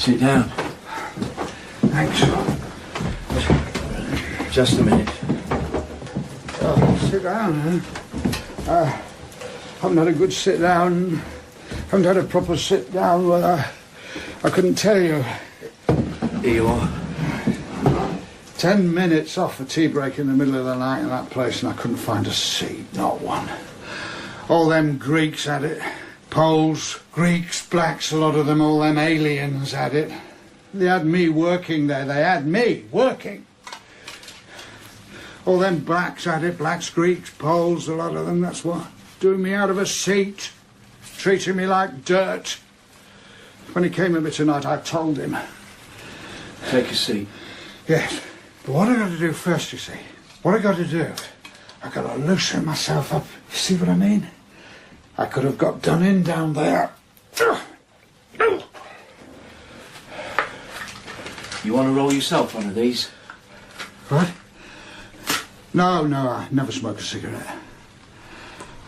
Sit down. Thanks. Just a minute. Oh, sit down, huh? Haven't had a good sit down. Haven't had a proper sit down. Well, I couldn't tell you. Here you are. 10 minutes off a tea break in the middle of the night in that place, and I couldn't find a seat, not one. All them Greeks had it. Poles, Greeks, blacks, a lot of them, all them aliens had it. They had me working there. They had me working. All them blacks had it. Blacks, Greeks, Poles, a lot of them. That's what. Doing me out of a seat. Treating me like dirt. When he came at me tonight, I told him. Take a seat. Yes. But what I got to do first, you see, what I got to do, I got to loosen myself up. You see what I mean? I could have got done in down there. You want to roll yourself one of these? What? No, I never smoke a cigarette.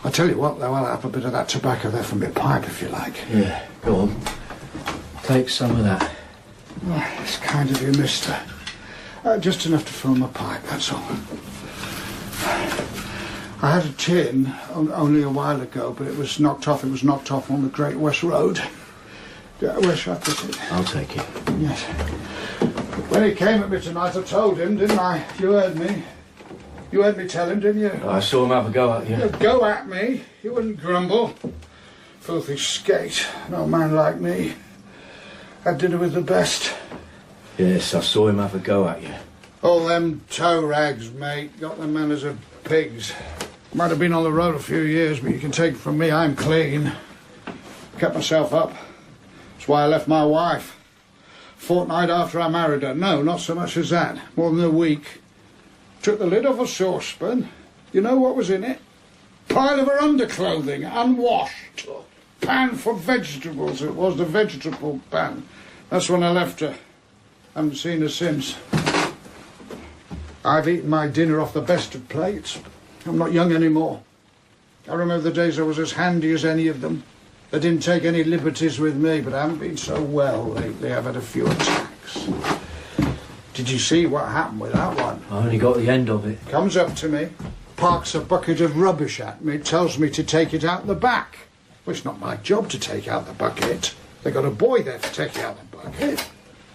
I'll tell you what, though, I'll have a bit of that tobacco there from my pipe, if you like. Yeah, go on. Take some of that. Oh, it's kind of you, mister. Just enough to fill my pipe, that's all. I had a tin only a while ago, but it was knocked off. It was knocked off on the Great West Road. Where shall I put it? I'll take it. Yes. When he came at me tonight, I told him, didn't I? You heard me. You heard me tell him, didn't you? I saw him have a go at you. He'd go at me. He wouldn't grumble. Filthy skate. An old man like me. Had dinner with the best. Yes, I saw him have a go at you. All them tow rags, mate. Got the manners of pigs. Might have been on the road a few years, but you can take it from me, I'm clean. Kept myself up. That's why I left my wife. Fortnight after I married her. No, not so much as that. More than a week. Took the lid off a saucepan. You know what was in it? Pile of her underclothing, unwashed. Pan for vegetables. It was the vegetable pan. That's when I left her. Haven't seen her since. I've eaten my dinner off the best of plates. I'm not young anymore. I remember the days I was as handy as any of them. They didn't take any liberties with me, but I haven't been so well lately. I've had a few attacks. Did you see what happened with that one? I only got the end of it. Comes up to me, parks a bucket of rubbish at me, tells me to take it out the back. Well, it's not my job to take out the bucket. They got a boy there to take out the bucket.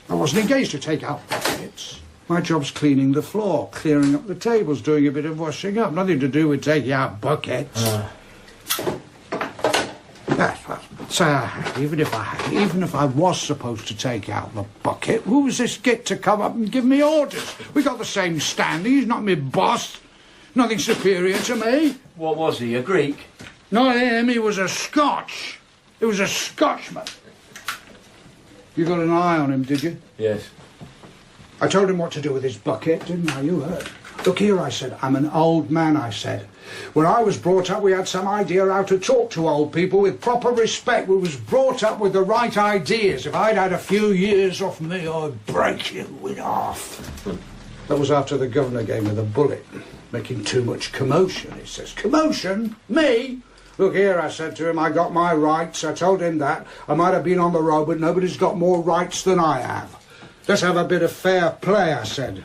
I wasn't engaged to take out buckets. My job's cleaning the floor, clearing up the tables, doing a bit of washing up. Nothing to do with taking out buckets. That's what. So even if I was supposed to take out the bucket, who was this git to come up and give me orders? We got the same standing. He's not my boss. Nothing superior to me. What was he, a Greek? Not him. He was a Scotch. He was a Scotchman. You got an eye on him, did you? Yes. I told him what to do with his bucket, didn't I? You heard. Look here, I said. I'm an old man, I said. When I was brought up, we had some idea how to talk to old people with proper respect. We was brought up with the right ideas. If I'd had a few years off me, I'd break you in half. That was after the governor gave me the bullet. Making too much commotion, he says. Commotion? Me? Look here, I said to him, I got my rights. I told him that. I might have been on the road, but nobody's got more rights than I have. Let's have a bit of fair play, I said.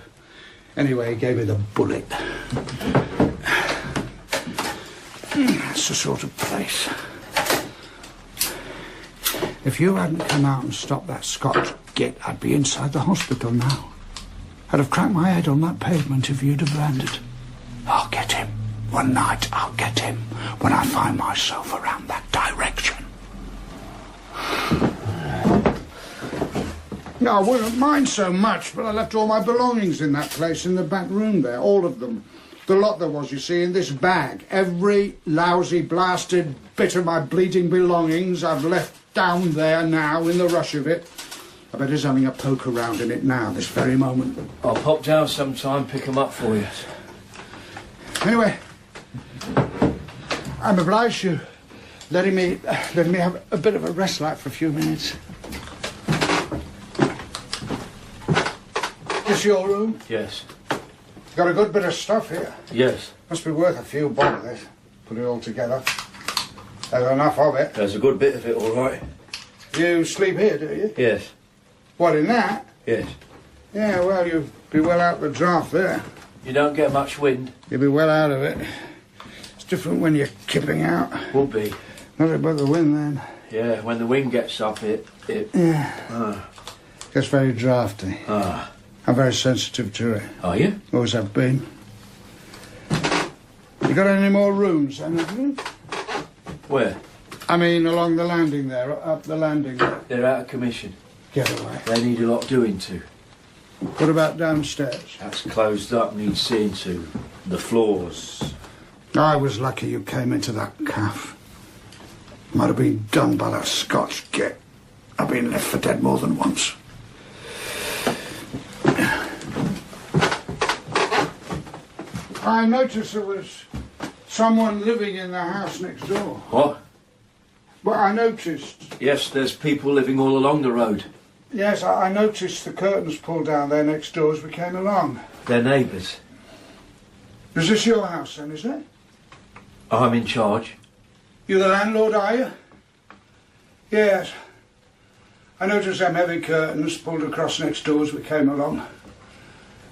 Anyway, he gave me the bullet. That's the sort of place. If you hadn't come out and stopped that Scotch git, I'd be inside the hospital now. I'd have cracked my head on that pavement if you'd have landed. I'll get him. One night I'll get him when I find myself around that direction. No, I wouldn't mind so much, but I left all my belongings in that place, in the back room there, all of them. The lot there was, you see, in this bag. Every lousy, blasted bit of my bleeding belongings I've left down there now, in the rush of it. I bet he's having a poke around in it now, this very moment. I'll pop down sometime, pick them up for you. Anyway, I'm obliged to letting me have a bit of a rest like for a few minutes. This your room? Yes. Got a good bit of stuff here. Yes. Must be worth a few bob, this. Put it all together. There's enough of it. There's a good bit of it, all right. You sleep here, do you? Yes. What, in that? Yes. Yeah, well, you'd be well out the draft there. You don't get much wind? You'd be well out of it. It's different when you're kipping out. Would be. Not about the wind then. Yeah, when the wind gets up, it... Yeah. Gets very drafty. I'm very sensitive to it. Are you? Always have been. You got any more rooms then, have you? Where? I mean, along the landing there, up the landing there. They're out of commission. Get away. They need a lot doing to. What about downstairs? That's closed up, needs seeing to. The floors. I was lucky you came into that caff. Might have been done by that Scotch git. I've been left for dead more than once. I noticed there was someone living in the house next door. What? Well, I noticed. Yes, there's people living all along the road. Yes, I noticed the curtains pulled down there next door as we came along. They're neighbours. Is this your house then, is it? I'm in charge. You the landlord, are you? Yes. I noticed them heavy curtains pulled across next door as we came along.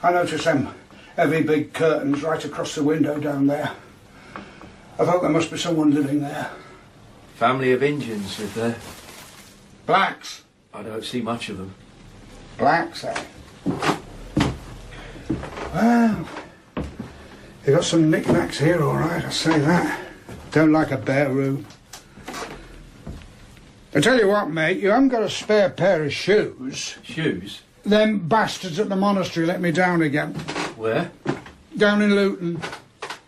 I noticed them heavy big curtains right across the window down there. I thought there must be someone living there. Family of Indians live there. Blacks? I don't see much of them. Blacks, eh? Well, you got some knickknacks here, all right, I'll say that. Don't like a bare room. I tell you what, mate, you haven't got a spare pair of shoes. Shoes? Them bastards at the monastery let me down again. Where? Down in Luton.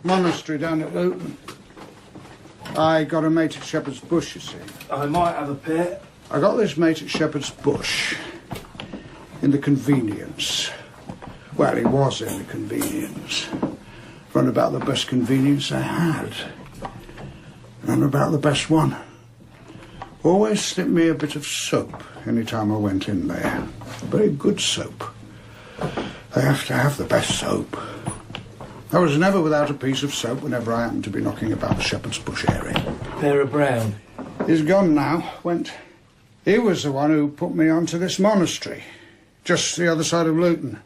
Monastery down at Luton. I got a mate at Shepherd's Bush, you see. I might have a pair. I got this mate at Shepherd's Bush in the convenience. Well, he was in the convenience. Run about the best convenience they had. Run about the best one. Always slipped me a bit of soap any time I went in there. Very good soap. They have to have the best soap. I was never without a piece of soap whenever I happened to be knocking about the Shepherd's Bush area. Pair of brown. He's gone now. He was the one who put me onto this monastery, just the other side of Luton.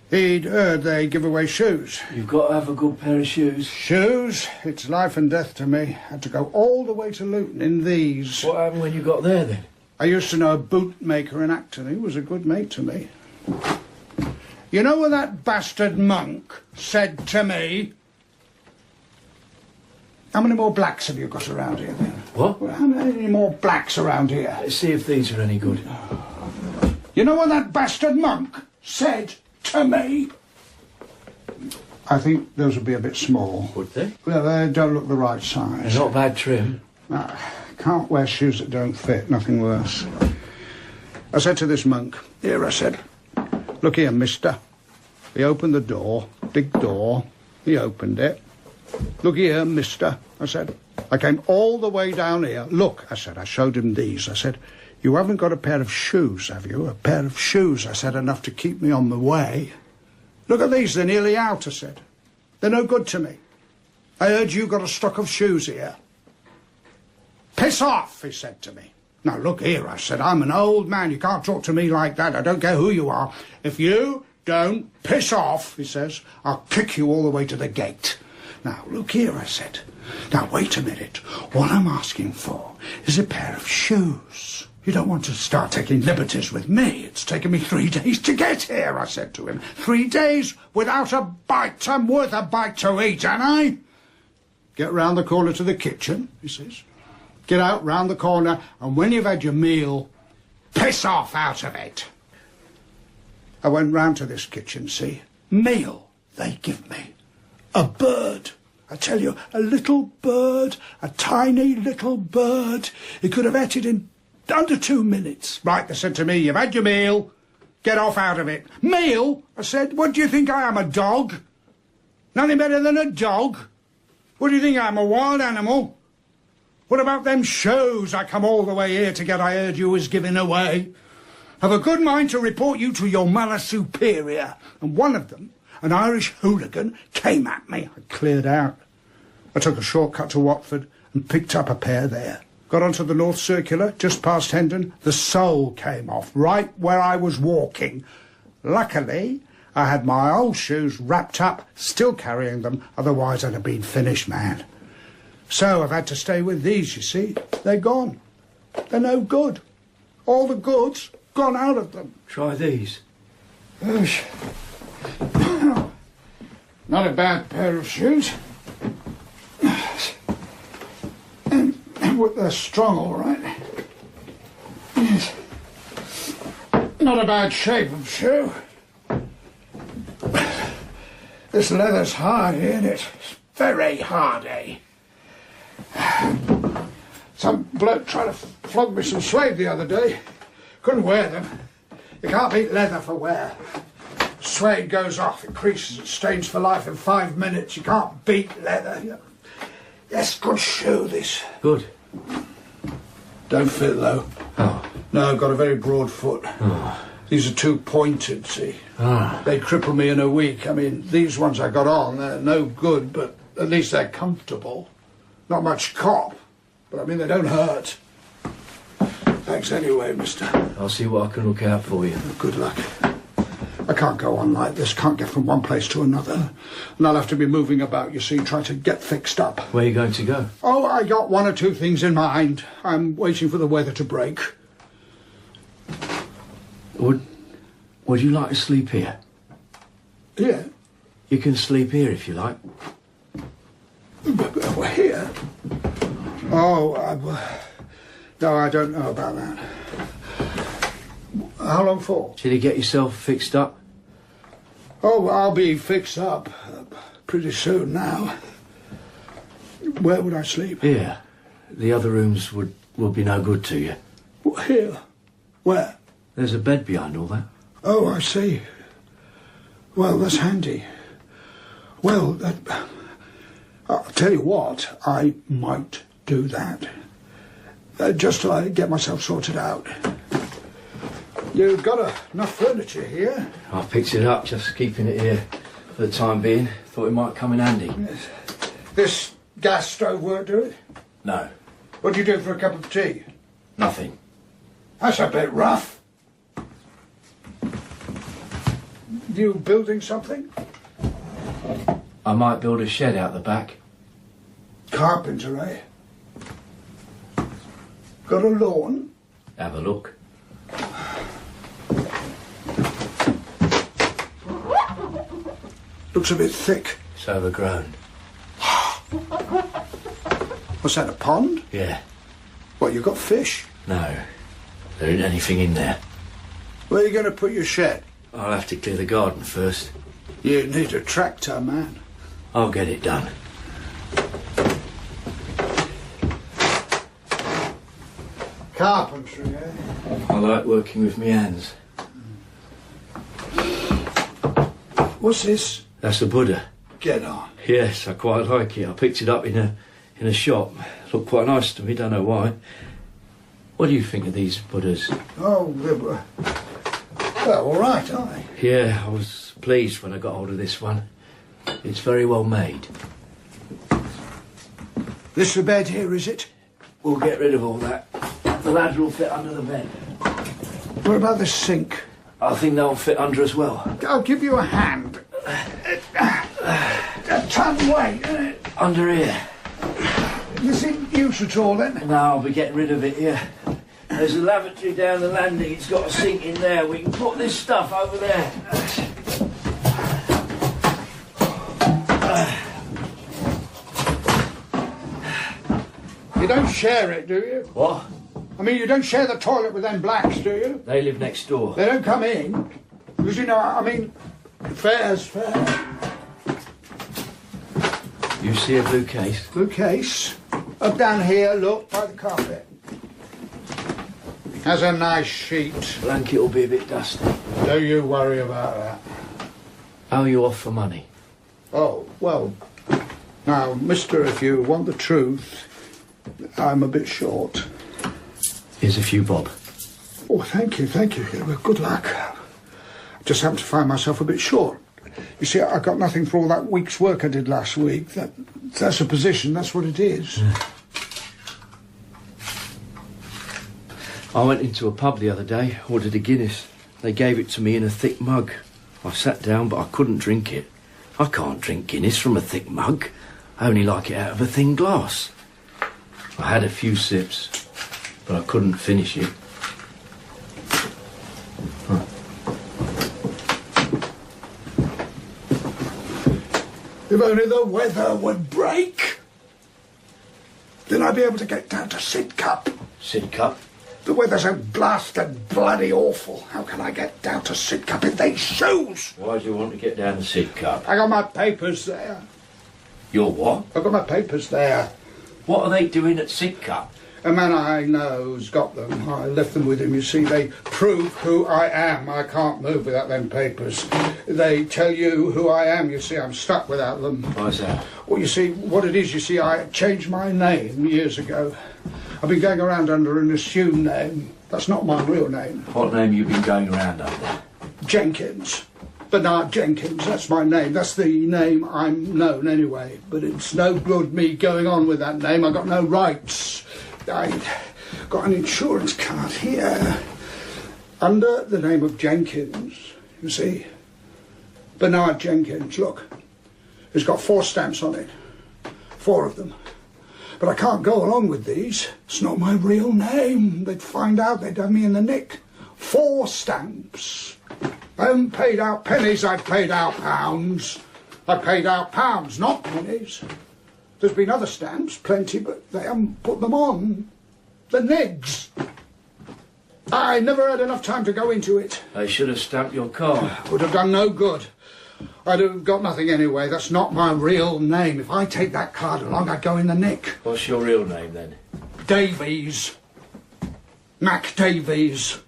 He'd heard they give away shoes. You've got to have a good pair of shoes. Shoes? It's life and death to me. Had to go all the way to Luton in these. What happened when you got there, then? I used to know a bootmaker in Acton. He was a good mate to me. You know what that bastard monk said to me? How many more blacks have you got around here, then? What? Well, how many more blacks around here? Let's see if these are any good. You know what that bastard monk said to me? I think those would be a bit small. Would they? Well, they don't look the right size. They're not bad trim. Can't wear shoes that don't fit, nothing worse. I said to this monk, here, I said, look here, mister. He opened the door, big door. He opened it. Look here, mister, I said. I came all the way down here. Look, I said, I showed him these. I said, you haven't got a pair of shoes, have you? A pair of shoes, I said, enough to keep me on the way. Look at these, they're nearly out, I said. They're no good to me. I heard you got a stock of shoes here. Piss off, he said to me. Now, look here, I said, I'm an old man. You can't talk to me like that. I don't care who you are. If you don't piss off, he says, I'll kick you all the way to the gate. Now, look here, I said. Now, wait a minute. What I'm asking for is a pair of shoes. You don't want to start taking liberties with me. It's taken me 3 days to get here, I said to him. 3 days without a bite. I'm worth a bite to eat, ain't I? Get round the corner to the kitchen, he says. Get out round the corner, and when you've had your meal, piss off out of it. I went round to this kitchen, see? Meal they give me. A bird. I tell you, a little bird, a tiny little bird. He could have ate it in under 2 minutes. Right, they said to me, you've had your meal, get off out of it. Meal? I said, what do you think I am, a dog? Nothing better than a dog. What do you think I am, a wild animal? What about them shoes I come all the way here to get I heard you was giving away? I've a good mind to report you to your mother superior. And one of them, an Irish hooligan, came at me. I cleared out. I took a shortcut to Watford and picked up a pair there. Got onto the North Circular, just past Hendon. The sole came off, right where I was walking. Luckily, I had my old shoes wrapped up, still carrying them, otherwise I'd have been finished, man. So I've had to stay with these, you see. They're gone. They're no good. All the good's gone out of them. Try these. Not a bad pair of shoes. They're strong, all right. Yes. Not a bad shape of shoe. This leather's hard, ain't it? It's very hard, eh? Some bloke tried to flog me some suede the other day. Couldn't wear them. You can't beat leather for wear. Suede goes off, it creases, it stains for life in 5 minutes. You can't beat leather. Yes, good shoe, this. Good. Don't fit, though. Oh. No, I've got a very broad foot. Oh. These are too pointed, see. Ah. They cripple me in a week. I mean, these ones I got on, they're no good, but at least they're comfortable. Not much cop, but I mean, they don't hurt. Thanks anyway, mister. I'll see what I can look out for you. Good luck. I can't go on like this, can't get from one place to another. And I'll have to be moving about, you see, try to get fixed up. Where are you going to go? Oh, I got 1 or 2 things in mind. I'm waiting for the weather to break. Would you like to sleep here? Yeah. You can sleep here if you like. We're here? Oh, no, I don't know about that. How long for? Till you get yourself fixed up? Oh, I'll be fixed up pretty soon now. Where would I sleep? Here. The other rooms would be no good to you. Here? Where? There's a bed behind all that. Oh, I see. Well, that's handy. Well, I'll tell you what, I might do that. Just till I get myself sorted out. You've got enough furniture here. I picked it up, just keeping it here for the time being. Thought it might come in handy. Yes. This gas stove won't do it? No. What do you do for a cup of tea? Nothing. That's a bit rough. You building something? I might build a shed out the back. Carpenter, eh? Got a lawn? Have a look. Looks a bit thick. It's overgrown. What's that, a pond? Yeah. What, you got fish? No. There ain't anything in there. Where are you going to put your shed? I'll have to clear the garden first. You need a tractor, man. I'll get it done. Carpentry, eh? I like working with my hands. What's this? That's a Buddha. Get on. Yes, I quite like it. I picked it up in a shop. Looked quite nice to me, don't know why. What do you think of these Buddhas? Oh, they're all right, aren't they? Yeah, I was pleased when I got hold of this one. It's very well made. This the bed here, is it? We'll get rid of all that. The ladder will fit under the bed. What about the sink? I think that'll fit under as well. I'll give you a hand. A ton weight. Under here. This in use at all, then? No, I'll be getting rid of it, yeah. There's a lavatory down the landing. It's got a sink in there. We can put this stuff over there. You don't share it, do you? What? I mean, you don't share the toilet with them blacks, do you? They live next door. They don't come in. Because, you know, I mean, fair's fair. You see a blue case? Blue case. Up down here, look, by the carpet. Has a nice sheet. Blanket will be a bit dusty. Don't you worry about that. How are you off for money? Oh, well, now, mister, if you want the truth, I'm a bit short. Here's a few bob. Oh, thank you, thank you. Well, good luck. I just happen to find myself a bit short. You see, I got nothing for all that week's work I did last week. That's a position, that's what it is. I went into a pub the other day, ordered a Guinness. They gave it to me in a thick mug. I sat down, but I couldn't drink it. I can't drink Guinness from a thick mug. I only like it out of a thin glass. I had a few sips, but I couldn't finish it. If only the weather would break, then I'd be able to get down to Sidcup. Sidcup? The weather's so blasted bloody awful. How can I get down to Sidcup in these shoes? Why do you want to get down to Sidcup? I got my papers there. Your what? I got my papers there. What are they doing at Sidcup? A man I know's got them. I left them with him. You see, they prove who I am. I can't move without them papers. They tell you who I am. You see, I'm stuck without them. Why's that? Well, you see, what it is, you see, I changed my name years ago. I've been going around under an assumed name. That's not my real name. What name you been going around under? Jenkins. Bernard Jenkins, that's my name. That's the name I'm known anyway. But it's no good me going on with that name. I've got no rights. I've got an insurance card here under the name of Jenkins, you see. Bernard Jenkins, look. It's got 4 stamps on it. 4 of them. But I can't go along with these. It's not my real name. They'd find out, they'd have me in the nick. 4 stamps. I haven't paid out pennies, I've paid out pounds. I paid out pounds, not pennies. There's been other stamps, plenty, but they haven't put them on. The nigs. I never had enough time to go into it. They should have stamped your car. Would have done no good. I'd have got nothing anyway. That's not my real name. If I take that card along, I'd go in the nick. What's your real name then? Davies. Mac Davies.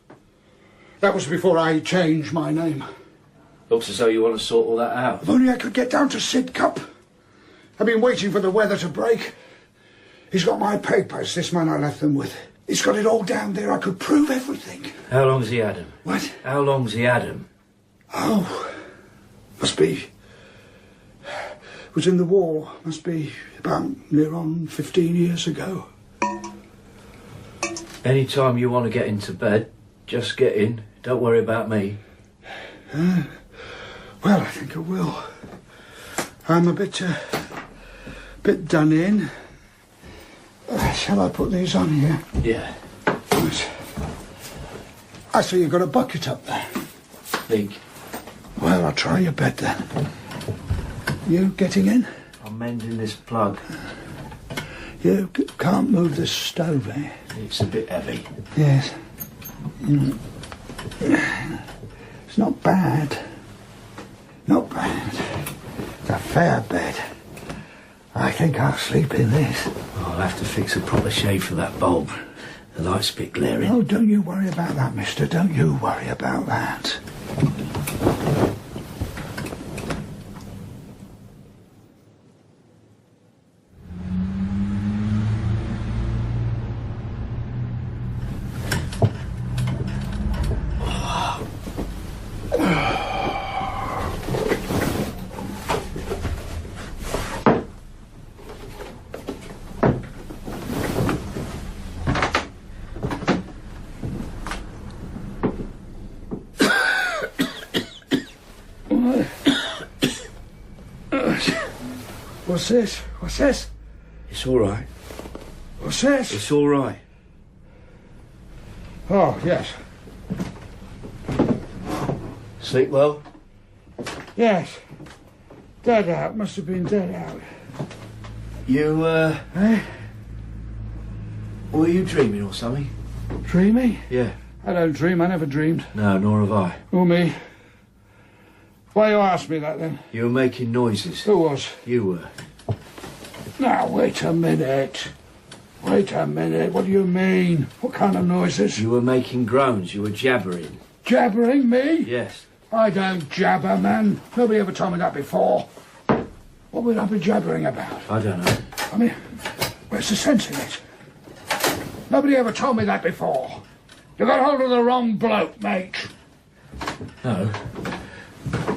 That was before I changed my name. Looks as though you want to sort all that out. If only I could get down to Sidcup. I've been waiting for the weather to break. He's got my papers, this man I left them with. He's got it all down there. I could prove everything. How long's he had him? What? How long's he had him? Oh, must be... It was in the war. Must be about near on 15 years ago. Any time you want to get into bed, just get in. Don't worry about me. Well, I think I will. I'm a bit done in. Shall I put these on here? Yeah. Right. I see you've got a bucket up there. Big. Well, I'll try your bed then. You getting in? I'm mending this plug. You can't move this stove, eh? It's a bit heavy. Yes. It's not bad. Not bad. It's a fair bed. I think I'll sleep in this. I'll have to fix a proper shade for that bulb. The light's a bit glaring. Oh, don't you worry about that, mister. Don't you worry about that. What's this? What's this? It's all right. What's this? It's all right. Oh, yes. Sleep well? Yes. Dead out. Must have been dead out. You, Eh? were you dreaming or something? Dreaming? Yeah. I don't dream. I never dreamed. No, nor have I. Who, me? Why you ask me that, then? You were making noises. Who was? You were. Now, wait a minute. Wait a minute. What do you mean? What kind of noises? You were making groans. You were jabbering. Jabbering me? Yes. I don't jabber, man. Nobody ever told me that before. What would I be jabbering about? I don't know. I mean, where's the sense in it? Nobody ever told me that before. You got hold of the wrong bloke, mate. No.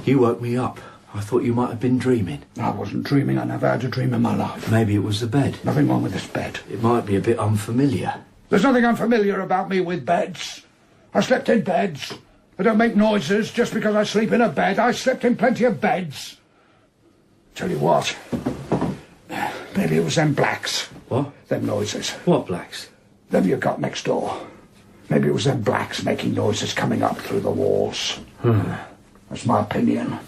You woke me up. I thought you might have been dreaming. I wasn't dreaming. I never had a dream in my life. Maybe it was the bed. Nothing wrong with this bed. It might be a bit unfamiliar. There's nothing unfamiliar about me with beds. I slept in beds. I don't make noises just because I sleep in a bed. I slept in plenty of beds. Tell you what, maybe it was them blacks. What? Them noises. What blacks? Them you got next door. Maybe it was them blacks making noises coming up through the walls. That's my opinion.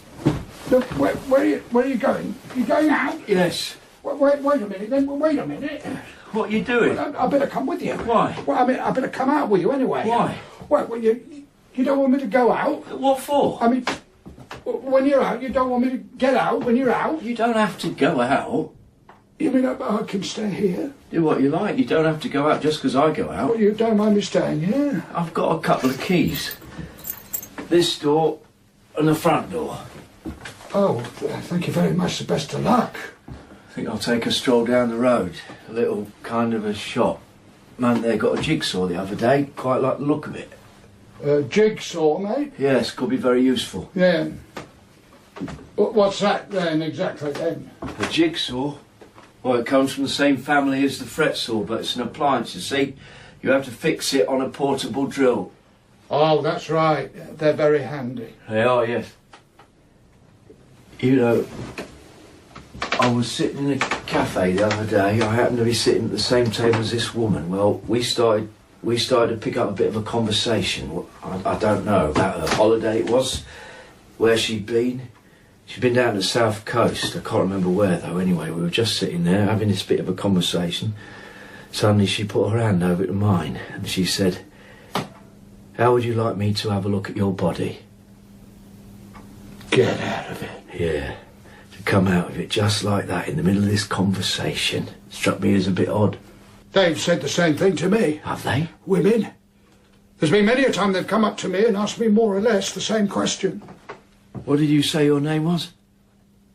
Look, where are you going? You going out? Yes. Wait a minute, then. Wait a minute. What are you doing? I better come with you. Why? Well, I mean, I better come out with you anyway. Why? Well, you don't want me to go out? What for? I mean, when you're out, you don't want me to get out when you're out? You don't have to go out. You mean I can stay here? Do what you like. You don't have to go out just because I go out. Well, you don't mind me staying here? I've got a couple of keys. This door and the front door. Oh, thank you very much. The best of luck. I think I'll take a stroll down the road. A little kind of a shop. Man there got a jigsaw the other day. Quite like the look of it. A jigsaw, mate? Yes, could be very useful. Yeah. What's that then, exactly then? A jigsaw? Well, it comes from the same family as the fret saw, but it's an appliance, you see. You have to fix it on a portable drill. Oh, that's right. They're very handy. They are, yes. You know, I was sitting in a cafe the other day. I happened to be sitting at the same table as this woman. Well, we started to pick up a bit of a conversation. I don't know, about her holiday it was, where she'd been. She'd been down the south coast. I can't remember where, though. Anyway, we were just sitting there having this bit of a conversation. Suddenly she put her hand over to mine and she said, "How would you like me to have a look at your body?" Get out of it. Yeah. To come out of it just like that in the middle of this conversation struck me as a bit odd. They've said the same thing to me. Have they? Women. There's been many a time they've come up to me and asked me more or less the same question. What did you say your name was?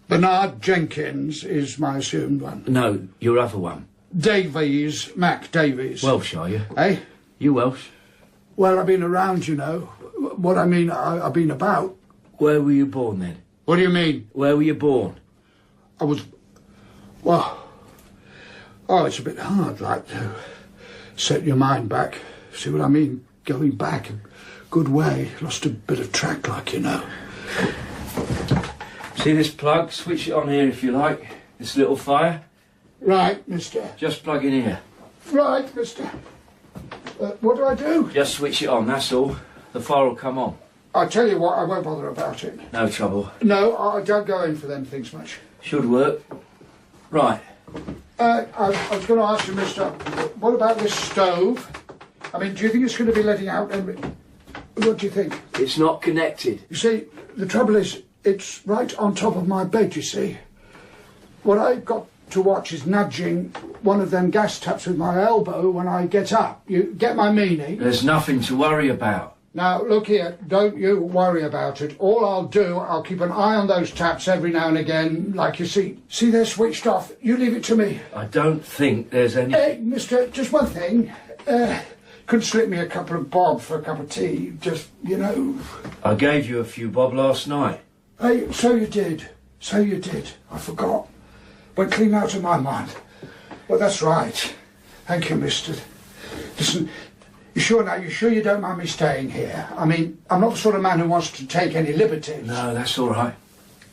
Bernard Jenkins is my assumed one. No, your other one. Davies, Mac Davies. Welsh, are you? Eh? You Welsh? Well, I've been around, you know. What I mean, I've been about. Where were you born then? What do you mean? Where were you born? I was... Well... Oh, it's a bit hard, like, to set your mind back. See what I mean? Going back a good way. Lost a bit of track, like, you know. See this plug? Switch it on here if you like. This little fire. Right, mister. Just plug in here. Right, mister. What do I do? Just switch it on, that's all. The fire will come on. I'll tell you what, I won't bother about it. No trouble. No, I don't go in for them things much. Should work. Right. I was going to ask you, mister, what about this stove? I mean, do you think it's going to be letting out? What do you think? It's not connected. You see, the trouble is, it's right on top of my bed, you see. What I've got to watch is nudging one of them gas taps with my elbow when I get up. You get my meaning? There's nothing to worry about. Now, look here, don't you worry about it. All I'll do, I'll keep an eye on those taps every now and again, like you see. See, they're switched off. You leave it to me. I don't think there's any... Hey, mister, just one thing. Could slip me a couple of bob for a cup of tea, just, you know. I gave you a few bob last night. Hey, so you did. So you did. I forgot. Went clean out of my mind. Well, that's right. Thank you, mister. Listen... You sure now? You sure you don't mind me staying here? I mean, I'm not the sort of man who wants to take any liberties. No, that's all right.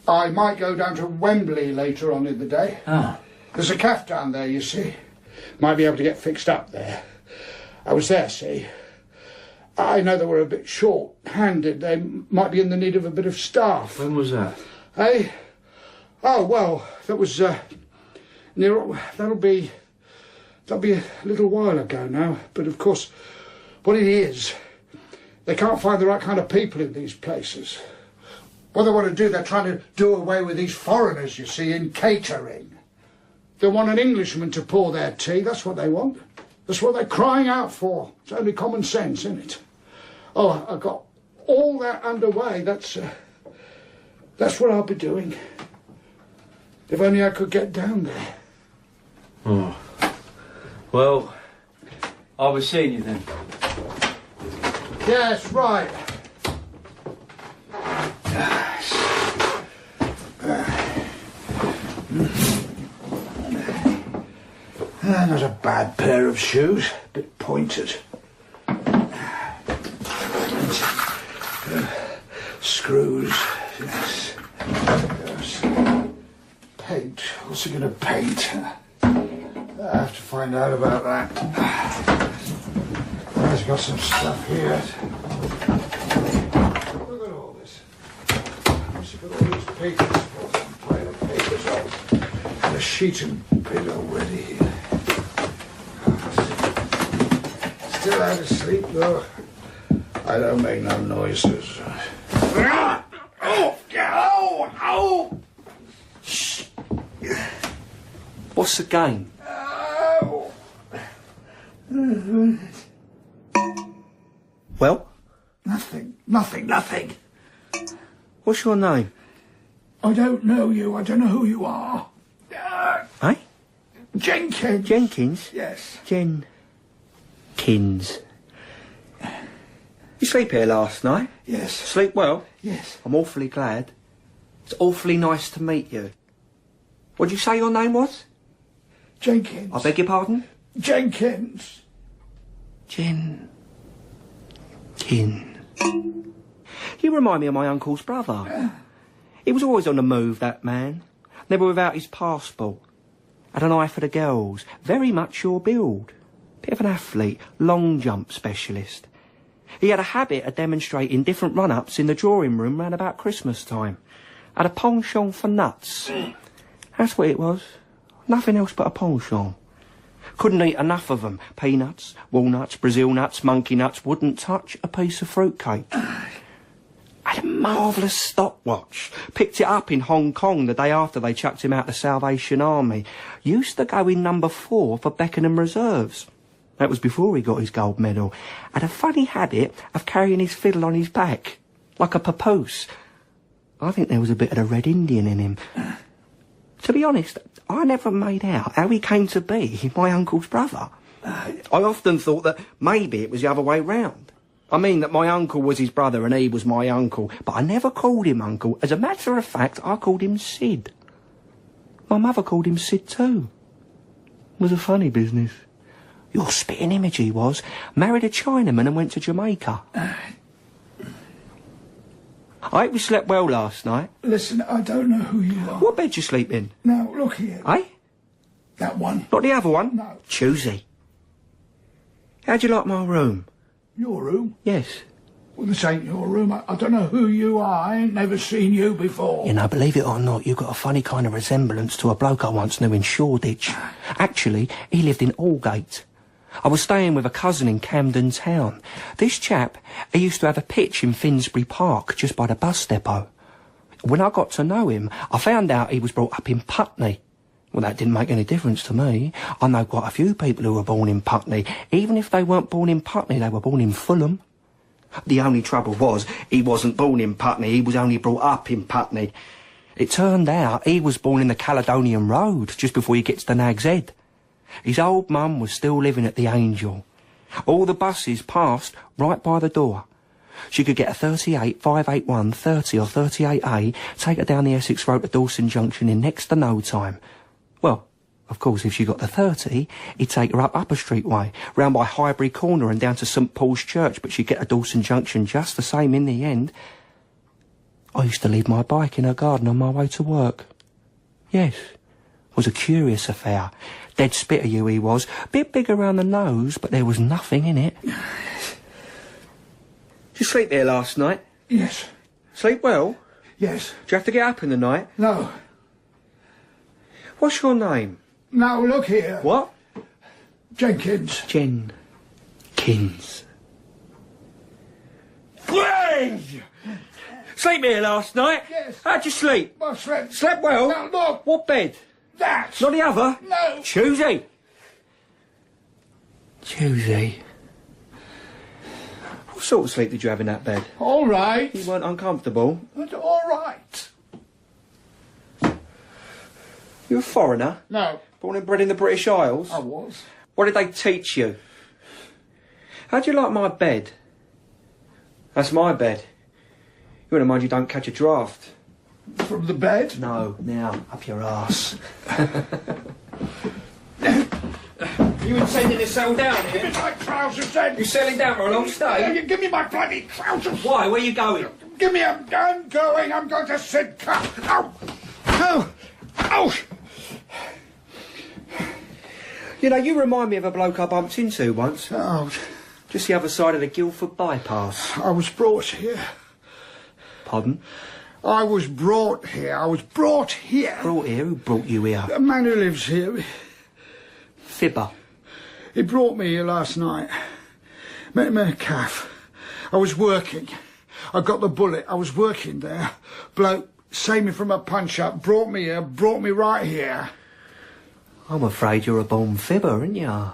I might go down to Wembley later on in the day. Ah. There's a caff down there, you see. Might be able to get fixed up there. I was there, see. I know they were a bit short-handed. They might be in the need of a bit of staff. When was that? Eh? Oh, well, that was, that'll be a little while ago now. But, of course... What it is, they can't find the right kind of people in these places. What they want to do, they're trying to do away with these foreigners, you see, in catering. They want an Englishman to pour their tea, that's what they want. That's what they're crying out for. It's only common sense, isn't it? Oh, I've got all that underway, that's what I'll be doing. If only I could get down there. Oh. Well, I'll be seeing you then. Yes, right. Not a bad pair of shoes. bit pointed. Screws, yes. Paint. What's he going to paint? I have to find out about that. He's got some stuff here. Look at all this. What's he got all these papers for? Some pile of papers on. A sheet and bit already here. Still out of sleep though. I don't make no noises. Oh! Shh. What's the game? Well? Nothing. What's your name? I don't know you. I don't know who you are. Eh? Jenkins. Jenkins? Yes. Jenkins. You sleep here last night? Yes. Sleep well? Yes. I'm awfully glad. It's awfully nice to meet you. What'd you say your name was? Jenkins. I beg your pardon? Jenkins. Jenkins. You remind me of my uncle's brother. He was always on the move, that man. Never without his passport. Had an eye for the girls. Very much your build. Bit of an athlete. Long jump specialist. He had a habit of demonstrating different run-ups in the drawing room round about Christmas time. Had a penchant for nuts. That's what it was. Nothing else but a penchant. Couldn't eat enough of them. Peanuts, walnuts, Brazil nuts, monkey nuts. Wouldn't touch a piece of fruitcake. Had a marvellous stopwatch. Picked it up in Hong Kong the day after they chucked him out the Salvation Army. Used to go in number 4 for Beckenham Reserves. That was before he got his gold medal. Had a funny habit of carrying his fiddle on his back. Like a papoose. I think there was a bit of the Red Indian in him. To be honest, I never made out how he came to be my uncle's brother. I often thought that maybe it was the other way round. I mean that my uncle was his brother and he was my uncle, but I never called him uncle. As a matter of fact, I called him Sid. My mother called him Sid too. It was a funny business. Your spitting image he was. Married a Chinaman and went to Jamaica. I hope you slept well last night. Listen, I don't know who you are. What bed you sleep in? Now, look here. Eh? That one. Not the other one? No. Choosy. How'd you like my room? Your room? Yes. Well, this ain't your room. I don't know who you are. I ain't never seen you before. You know, believe it or not, you've got a funny kind of resemblance to a bloke I once knew in Shoreditch. Actually, he lived in Aldgate. I was staying with a cousin in Camden Town. This chap, he used to have a pitch in Finsbury Park, just by the bus depot. When I got to know him, I found out he was brought up in Putney. Well, that didn't make any difference to me. I know quite a few people who were born in Putney. Even if they weren't born in Putney, they were born in Fulham. The only trouble was, he wasn't born in Putney, he was only brought up in Putney. It turned out he was born in the Caledonian Road, just before you get to the Nag's Head. His old mum was still living at the Angel. All the buses passed right by the door. She could get a 38, 581, 30 or 38A, take her down the Essex Road to Dawson Junction in next to no time. Well, of course, if she got the 30, he'd take her up Upper Street way, round by Highbury Corner and down to St Paul's Church, but she'd get to Dawson Junction just the same in the end. I used to leave my bike in her garden on my way to work. Yes, it was a curious affair. Dead spit of you he was. Bit big around the nose, but there was nothing in it. Did you sleep there last night? Yes. Sleep well? Yes. Do you have to get up in the night? No. What's your name? Now, look here. What? Jenkins. Jenkins. Sleep here last night? Yes. How'd you sleep? I slept. Slept well? Now, look. What bed? That. Not the other? No. Choosy. What sort of sleep did you have in that bed? All right. You weren't uncomfortable? But all right. You a foreigner? No. Born and bred in the British Isles? I was. What did they teach you? How'd you like my bed? That's my bed. You want to mind you don't catch a draft. From the bed? No, now, up your arse. You intending to settle down Give me here? my trousers then. You settling down for a long stay? You give me my bloody trousers. Why? Where you going? Give me a gun going. I'm going to Sidcup. Ow. Oh. Oh. You know, you remind me of a bloke I bumped into once. Oh. Just the other side of the Guildford bypass. I was brought here. Pardon? I was brought here. I was brought here. Brought here? Who brought you here? A man who lives here. Fibber. He brought me here last night. Met him in a cafe. I was working. I got the bullet. I was working there. Bloke saved me from a punch-up. Brought me here. Brought me right here. I'm afraid you're a born fibber, aren't you?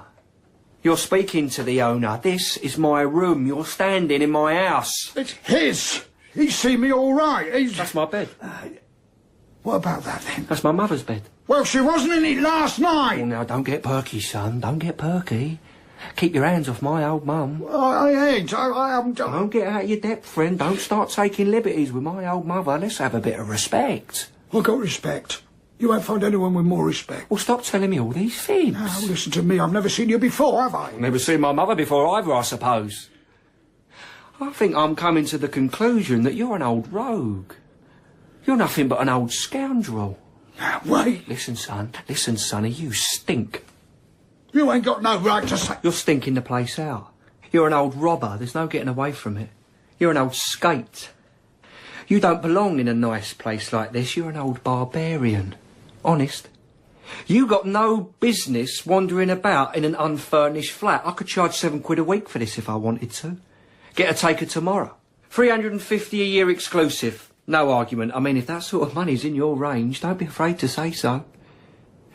You're speaking to the owner. This is my room. You're standing in my house. It's his. He's seen me all right. That's my bed. What about that then? That's my mother's bed. Well, she wasn't in it last night. Oh, now, don't get perky, son. Don't get perky. Keep your hands off my old mum. I ain't. I haven't done... Don't get out of your depth, friend. Don't start taking liberties with my old mother. Let's have a bit of respect. I got respect. You won't find anyone with more respect. Well, stop telling me all these fibs. Now, listen to me. I've never seen you before, have I? Never seen my mother before either, I suppose. I think I'm coming to the conclusion that you're an old rogue. You're nothing but an old scoundrel. Now, wait. Listen, sonny, you stink. You ain't got no right to say... You're stinking the place out. You're an old robber. There's no getting away from it. You're an old skate. You don't belong in a nice place like this. You're an old barbarian. Honest. You got no business wandering about in an unfurnished flat. I could charge £7 a week for this if I wanted to. Get a taker tomorrow. 350 a year exclusive. No argument. I mean, if that sort of money's in your range, don't be afraid to say so.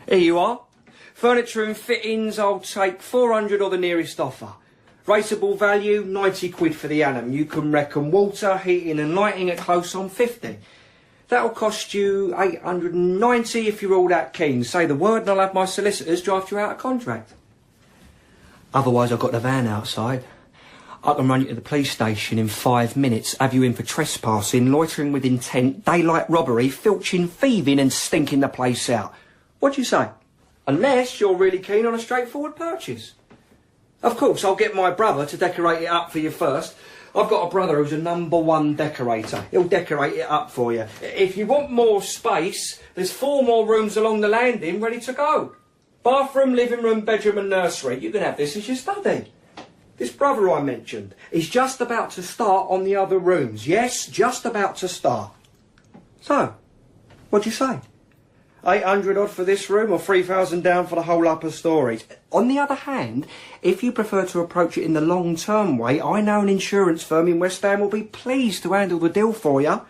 Here you are. Furniture and fittings, I'll take 400 or the nearest offer. Rateable value, 90 quid for the annum. You can reckon water, heating and lighting at close on 50. That'll cost you 890 if you're all that keen. Say the word and I'll have my solicitors draft you out a contract. Otherwise, I've got the van outside. I can run you to the police station in 5 minutes, have you in for trespassing, loitering with intent, daylight robbery, filching, thieving and stinking the place out. What do you say? Unless you're really keen on a straightforward purchase. Of course, I'll get my brother to decorate it up for you first. I've got a brother who's a #1 decorator. He'll decorate it up for you. If you want more space, there's 4 more rooms along the landing ready to go. Bathroom, living room, bedroom and nursery. You can have this as your study. This brother I mentioned is just about to start on the other rooms. Yes, just about to start. So, what do you say? 800 odd for this room or 3,000 down for the whole upper stories. On the other hand, if you prefer to approach it in the long-term way, I know an insurance firm in West Ham will be pleased to handle the deal for you.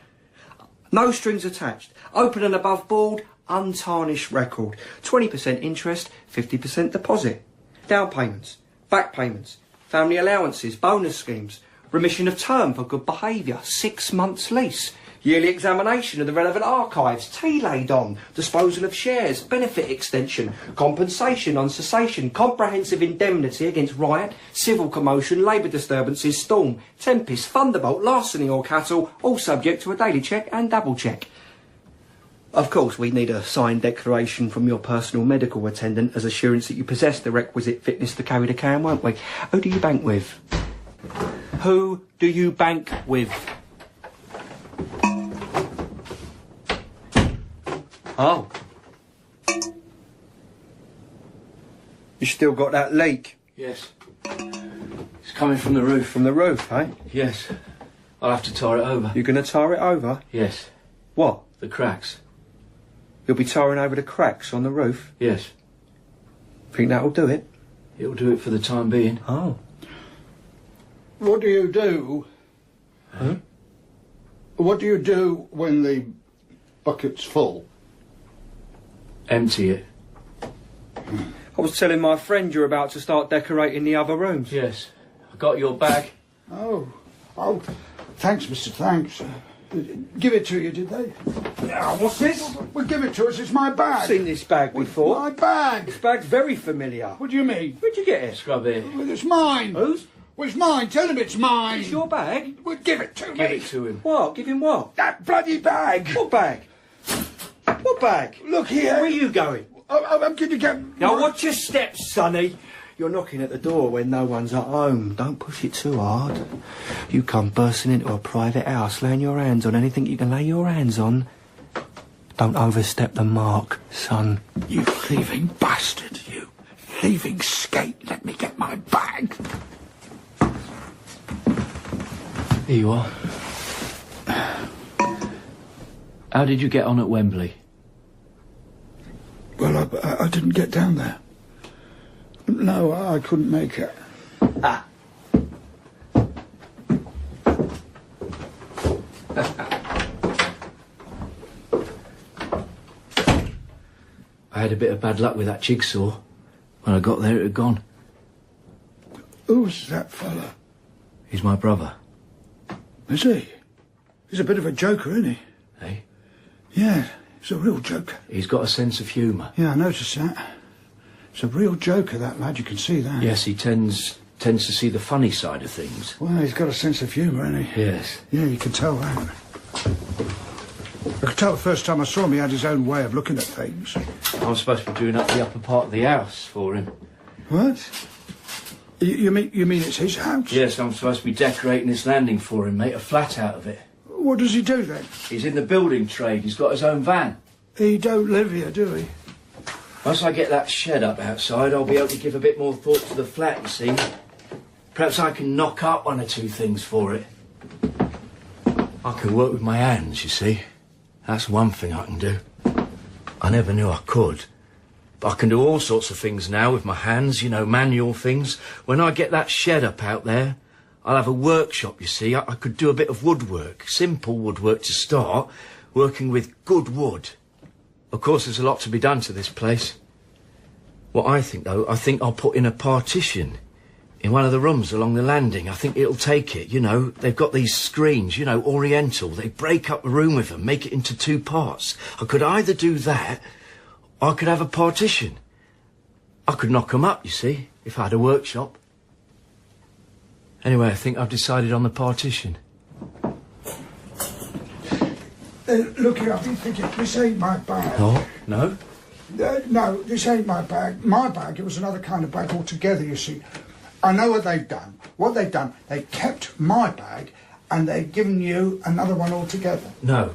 No strings attached. Open and above board, untarnished record. 20% interest, 50% deposit. Down payments, back payments, family allowances, bonus schemes, remission of term for good behaviour, 6 months lease. Yearly examination of the relevant archives, tea laid on, disposal of shares, benefit extension, compensation on cessation, comprehensive indemnity against riot, civil commotion, labour disturbances, storm, tempest, thunderbolt, larceny or cattle, all subject to a daily check and double check. Of course, we need a signed declaration from your personal medical attendant as assurance that you possess the requisite fitness to carry the can, won't we? Who do you bank with? Who do you bank with? Oh. You still got that leak? Yes. It's coming from the roof. From the roof, eh? Yes. I'll have to tar it over. You're going to tar it over? Yes. What? The cracks. You'll be tarring over the cracks on the roof? Yes. Think that'll do it? It'll do it for the time being. Oh. What do you do? Huh? What do you do when the bucket's full? Empty it. I was telling my friend you're about to start decorating the other rooms. Yes. I got your bag. Oh, thanks, Mr. Thanks. Give it to you, did they? Yeah, what's this? Well, give it to us. It's my bag. I've seen this bag before. My bag. This bag's very familiar. What do you mean? Where'd you get it? Scrub it. Well, it's mine. Whose? Well, it's mine. Tell him it's mine. It's your bag? Well, give it to me. Give it to him. What? Give him what? That bloody bag. What bag? What bag? Look here. Where are you going? I'm going to get... Now watch your steps, Sonny. You're knocking at the door when no one's at home. Don't push it too hard. You come bursting into a private house, laying your hands on anything you can lay your hands on. Don't overstep the mark, son. You thieving bastard, you. Thieving skate. Let me get my bag. Here you are. How did you get on at Wembley? Well, I didn't get down there. No, I couldn't make it. Ah. I had a bit of bad luck with that jigsaw. When I got there, it had gone. Who's that fella? He's my brother. Is he? He's a bit of a joker, isn't he? Hey? Yeah, he's a real joker. He's got a sense of humour. Yeah, I noticed that. He's a real joker, that lad, you can see that. Yes, he tends to see the funny side of things. Well, he's got a sense of humour, hasn't he? Yes. Yeah, you can tell that. I could tell the first time I saw him he had his own way of looking at things. I'm supposed to be doing up the upper part of the house for him. What? You mean it's his house? Yes, I'm supposed to be decorating this landing for him, make a flat out of it. What does he do then? He's in the building trade. He's got his own van. He don't live here, do he? Once I get that shed up outside, I'll be able to give a bit more thought to the flat, you see. Perhaps I can knock up one or two things for it. I can work with my hands, you see. That's one thing I can do. I never knew I could. But I can do all sorts of things now with my hands, you know, manual things. When I get that shed up out there, I'll have a workshop, you see. I could do a bit of woodwork, simple woodwork to start, working with good wood. Of course, there's a lot to be done to this place. What I think, though, I think I'll put in a partition in one of the rooms along the landing. I think it'll take it, you know. They've got these screens, you know, oriental. They break up the room with them, make it into two parts. I could either do that, or I could have a partition. I could knock them up, you see, if I had a workshop. Anyway, I think I've decided on the partition. Look here, I've been thinking, this ain't my bag. Oh, no? No, this ain't my bag. My bag, it was another kind of bag altogether, you see. I know what they've done. What they've done, they kept my bag and they've given you another one altogether. No.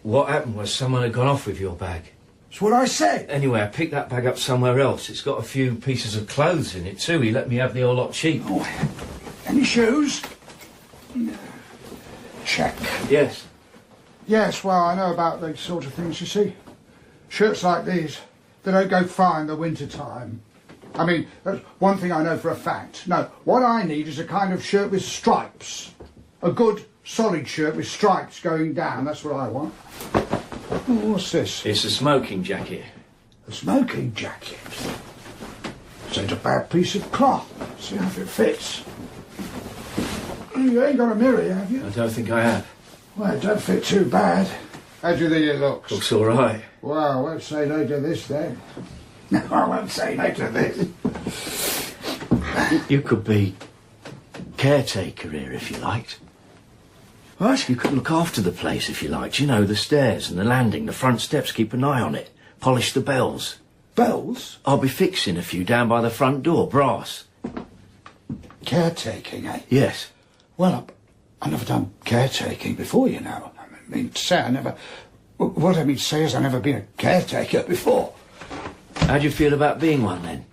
What happened was someone had gone off with your bag. That's what I said. Anyway, I picked that bag up somewhere else. It's got a few pieces of clothes in it too. He let me have the whole lot cheap. Oh, any shoes? Check. Yes. Yes, well, I know about these sort of things, you see. Shirts like these, they don't go far in the winter time. I mean, that's one thing I know for a fact. No, what I need is a kind of shirt with stripes. A good, solid shirt with stripes going down. That's what I want. Oh, what's this? It's a smoking jacket. A smoking jacket. This ain't a bad piece of cloth. See how it fits. You ain't got a mirror, have you? I don't think I have. Well, it don't fit too bad. How do you think it looks? Looks all right. Well, I won't say no to this then. No, I won't say no to this. You could be caretaker here if you liked. What? You could look after the place if you liked. You know, the stairs and the landing, the front steps, keep an eye on it. Polish the bells. Bells? I'll be fixing a few down by the front door, brass. Caretaking, eh? Yes. Well, I've never done caretaking before, you know. I mean to say I never... What I mean to say is I've never been a caretaker before. How do you feel about being one, then?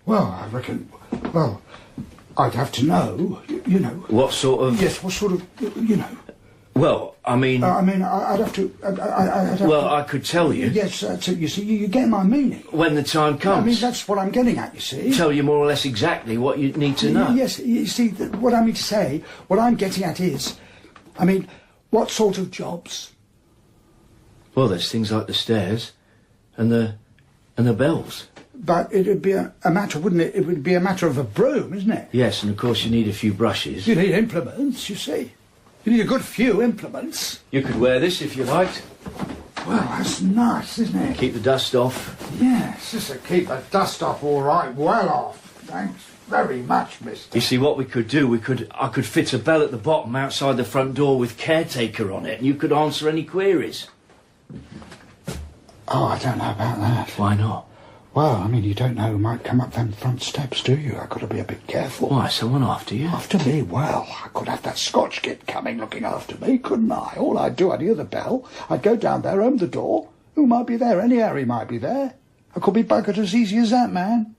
Well, I reckon... Well, I'd have to know, you know. What sort of... Yes, what sort of... You know. Well, I mean... I'd have to... I'd have well, to, I could tell you. Yes, so you see, you get my meaning. When the time comes. I mean, that's what I'm getting at, you see. Tell you more or less exactly what you need to know. Yes, you see, what I mean to say, what I'm getting at is... I mean, what sort of jobs? Well, there's things like the stairs and the bells. But it'd be a matter, wouldn't it? It would be a matter of a broom, isn't it? Yes, and of course you need a few brushes. You need implements, you see. You need a good few implements. You could wear this if you liked. Well, that's nice, isn't it? Keep the dust off. Yes, just to keep the dust off all right, well off. Thanks very much, mister. You see, what we could do, I could fit a bell at the bottom outside the front door with caretaker on it, and you could answer any queries. Oh, I don't know about that. Why not? Well, I mean, you don't know who might come up them front steps, do you? I've got to be a bit careful. Why, someone after you? After me? Well, I could have that Scotch kid coming looking after me, couldn't I? All I'd do, I'd hear the bell, I'd go down there, open the door. Who might be there? Any Harry might be there. I could be buggered as easy as that, man.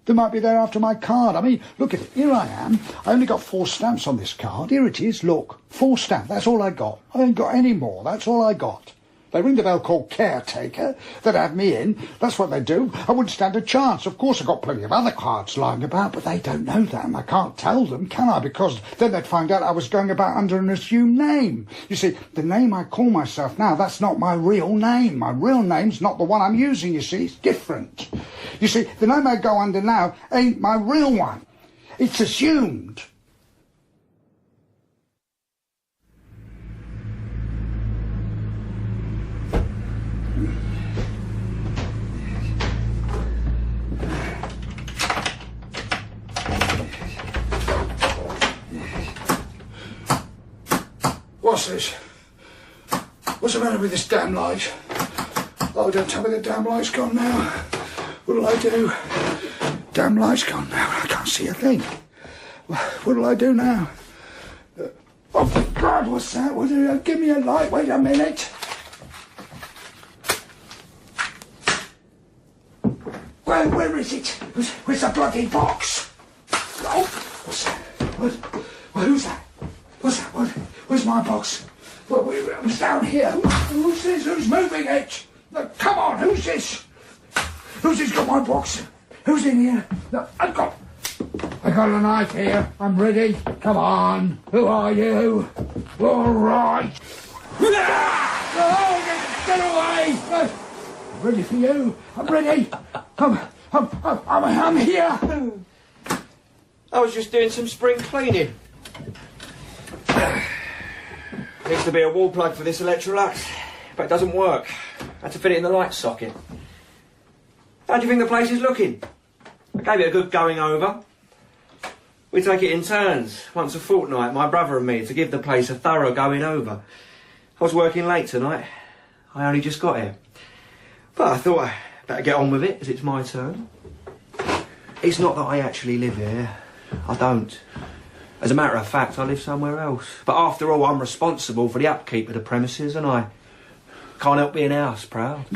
They might be there after my card. I mean, look at it. Here I am. I only got 4 stamps on this card. Here it is, look. 4 stamps. That's all I got. I ain't got any more. That's all I got. They ring the bell called Caretaker. They'd have me in. That's what they do. I wouldn't stand a chance. Of course, I've got plenty of other cards lying about, but they don't know that, and I can't tell them, can I? Because then they'd find out I was going about under an assumed name. You see, the name I call myself now, that's not my real name. My real name's not the one I'm using, you see. It's different. You see, the name I go under now ain't my real one. It's assumed. What's this? What's the matter with this damn light? Oh, don't tell me the damn light's gone now. What'll I do? Damn light's gone now. I can't see a thing. What'll I do now? Oh, God, what's that? Give me a light. Wait a minute. Where is it? Where's the bloody box? Oh, what's that? Who's that? What's that? Where's my box? It's down here. Who's this? Who's moving it? Come on, who's this? Who's this got my box? Who's in here? I got a knife here. I'm ready. Come on. Who are you? All right. Oh, get away! I'm ready for you. I'm ready. I'm here. I was just doing some spring cleaning. Needs to be a wall plug for this Electrolux, but it doesn't work. I had to fit it in the light socket. How do you think the place is looking? I gave it a good going over. We take it in turns, once a fortnight, my brother and me, to give the place a thorough going over. I was working late tonight. I only just got here. But I thought I'd better get on with it, as it's my turn. It's not that I actually live here. I don't. As a matter of fact, I live somewhere else. But after all, I'm responsible for the upkeep of the premises, and I can't help being house proud.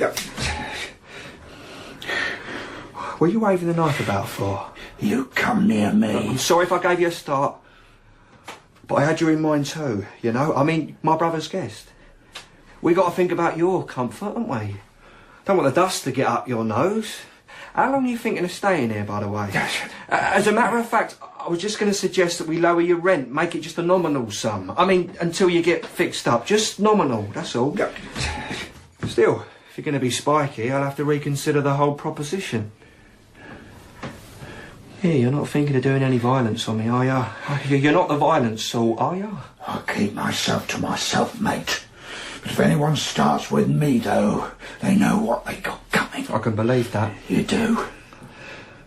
What are you waving the knife about for? You come near me. I'm sorry if I gave you a start, but I had you in mind too, you know? I mean, my brother's guest. We got to think about your comfort, haven't we? Don't want the dust to get up your nose. How long are you thinking of staying here, by the way? As a matter of fact, I was just going to suggest that we lower your rent, make it just a nominal sum. I mean, until you get fixed up. Just nominal, that's all. Still, if you're going to be spiky, I'll have to reconsider the whole proposition. Yeah, you're not thinking of doing any violence on me, are you? You're not the violent sort, are you? I'll keep myself to myself, mate. But if anyone starts with me, though, they know what they got coming. I can believe that. You do?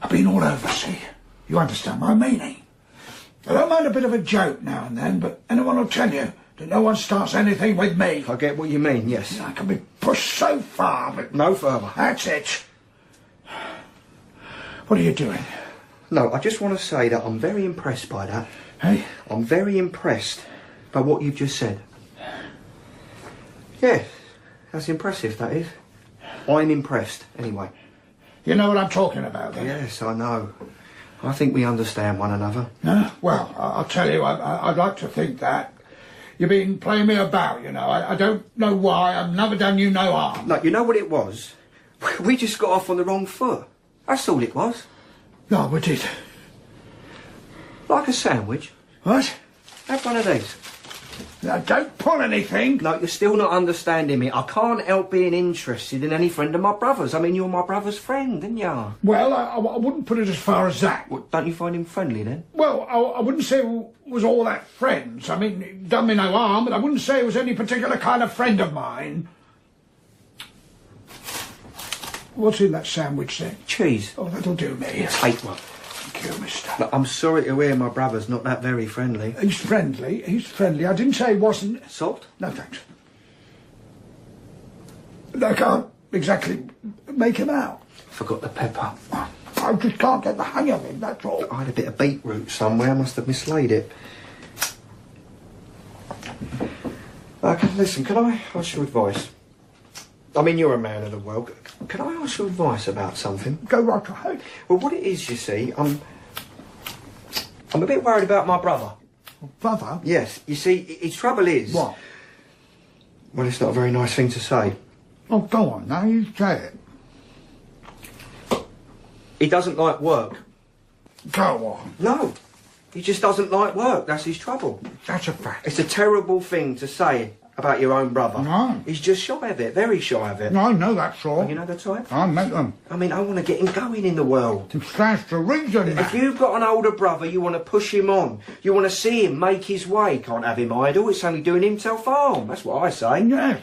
I've been all over, see? You understand my meaning? I don't mind a bit of a joke now and then, but anyone will tell you that no one starts anything with me. I get what you mean, yes. I can be pushed so far, but... No further. That's it. What are you doing? No, I just want to say that I'm very impressed by that. Hey? I'm very impressed by what you've just said. Yeah, that's impressive, that is. I'm impressed, anyway. You know what I'm talking about, then? Yes, I know. I think we understand one another. No? Well, I'll tell you, I'd like to think that. You've been playing me about, you know. I don't know why. I've never done you no harm. Look, you know what it was? We just got off on the wrong foot. That's all it was. No, we did. Like a sandwich. What? Have one of these. Now, don't pull anything. No, you're still not understanding me. I can't help being interested in any friend of my brother's. I mean, you're my brother's friend, didn't you? Well, I wouldn't put it as far as that. What, don't you find him friendly, then? Well, I wouldn't say it was all that friends. I mean, it done me no harm, but I wouldn't say it was any particular kind of friend of mine. What's in that sandwich, then? Cheese. Oh, that'll do me. Take one. Thank you, mister. Look, I'm sorry to hear my brother's not that very friendly. He's friendly. He's friendly. I didn't say he wasn't. Salt? No, thanks. I exactly make him out? Forgot the pepper. I just can't get the hang of him, that's all. I had a bit of beetroot somewhere. I must have mislaid it. Listen, can I ask your advice? I mean, you're a man of the world. Can I ask your advice about something? Go right ahead. Well, what it is, you see, I'm a bit worried about my brother. Brother? Yes, you see, his trouble is... What? Well, it's not a very nice thing to say. Oh, go on, now you say it. He doesn't like work. Go on. No, he just doesn't like work. That's his trouble. That's a fact. It's a terrible thing to say about your own brother. No. He's just shy of it, very shy of it. No, I know that's all. You know the type? I met them. I mean, I want to get him going in the world. It stands to reason, If man. you've got an older brother, you want to push him on. You want to see him make his way. Can't have him idle. It's only doing himself harm. That's what I say. Yes.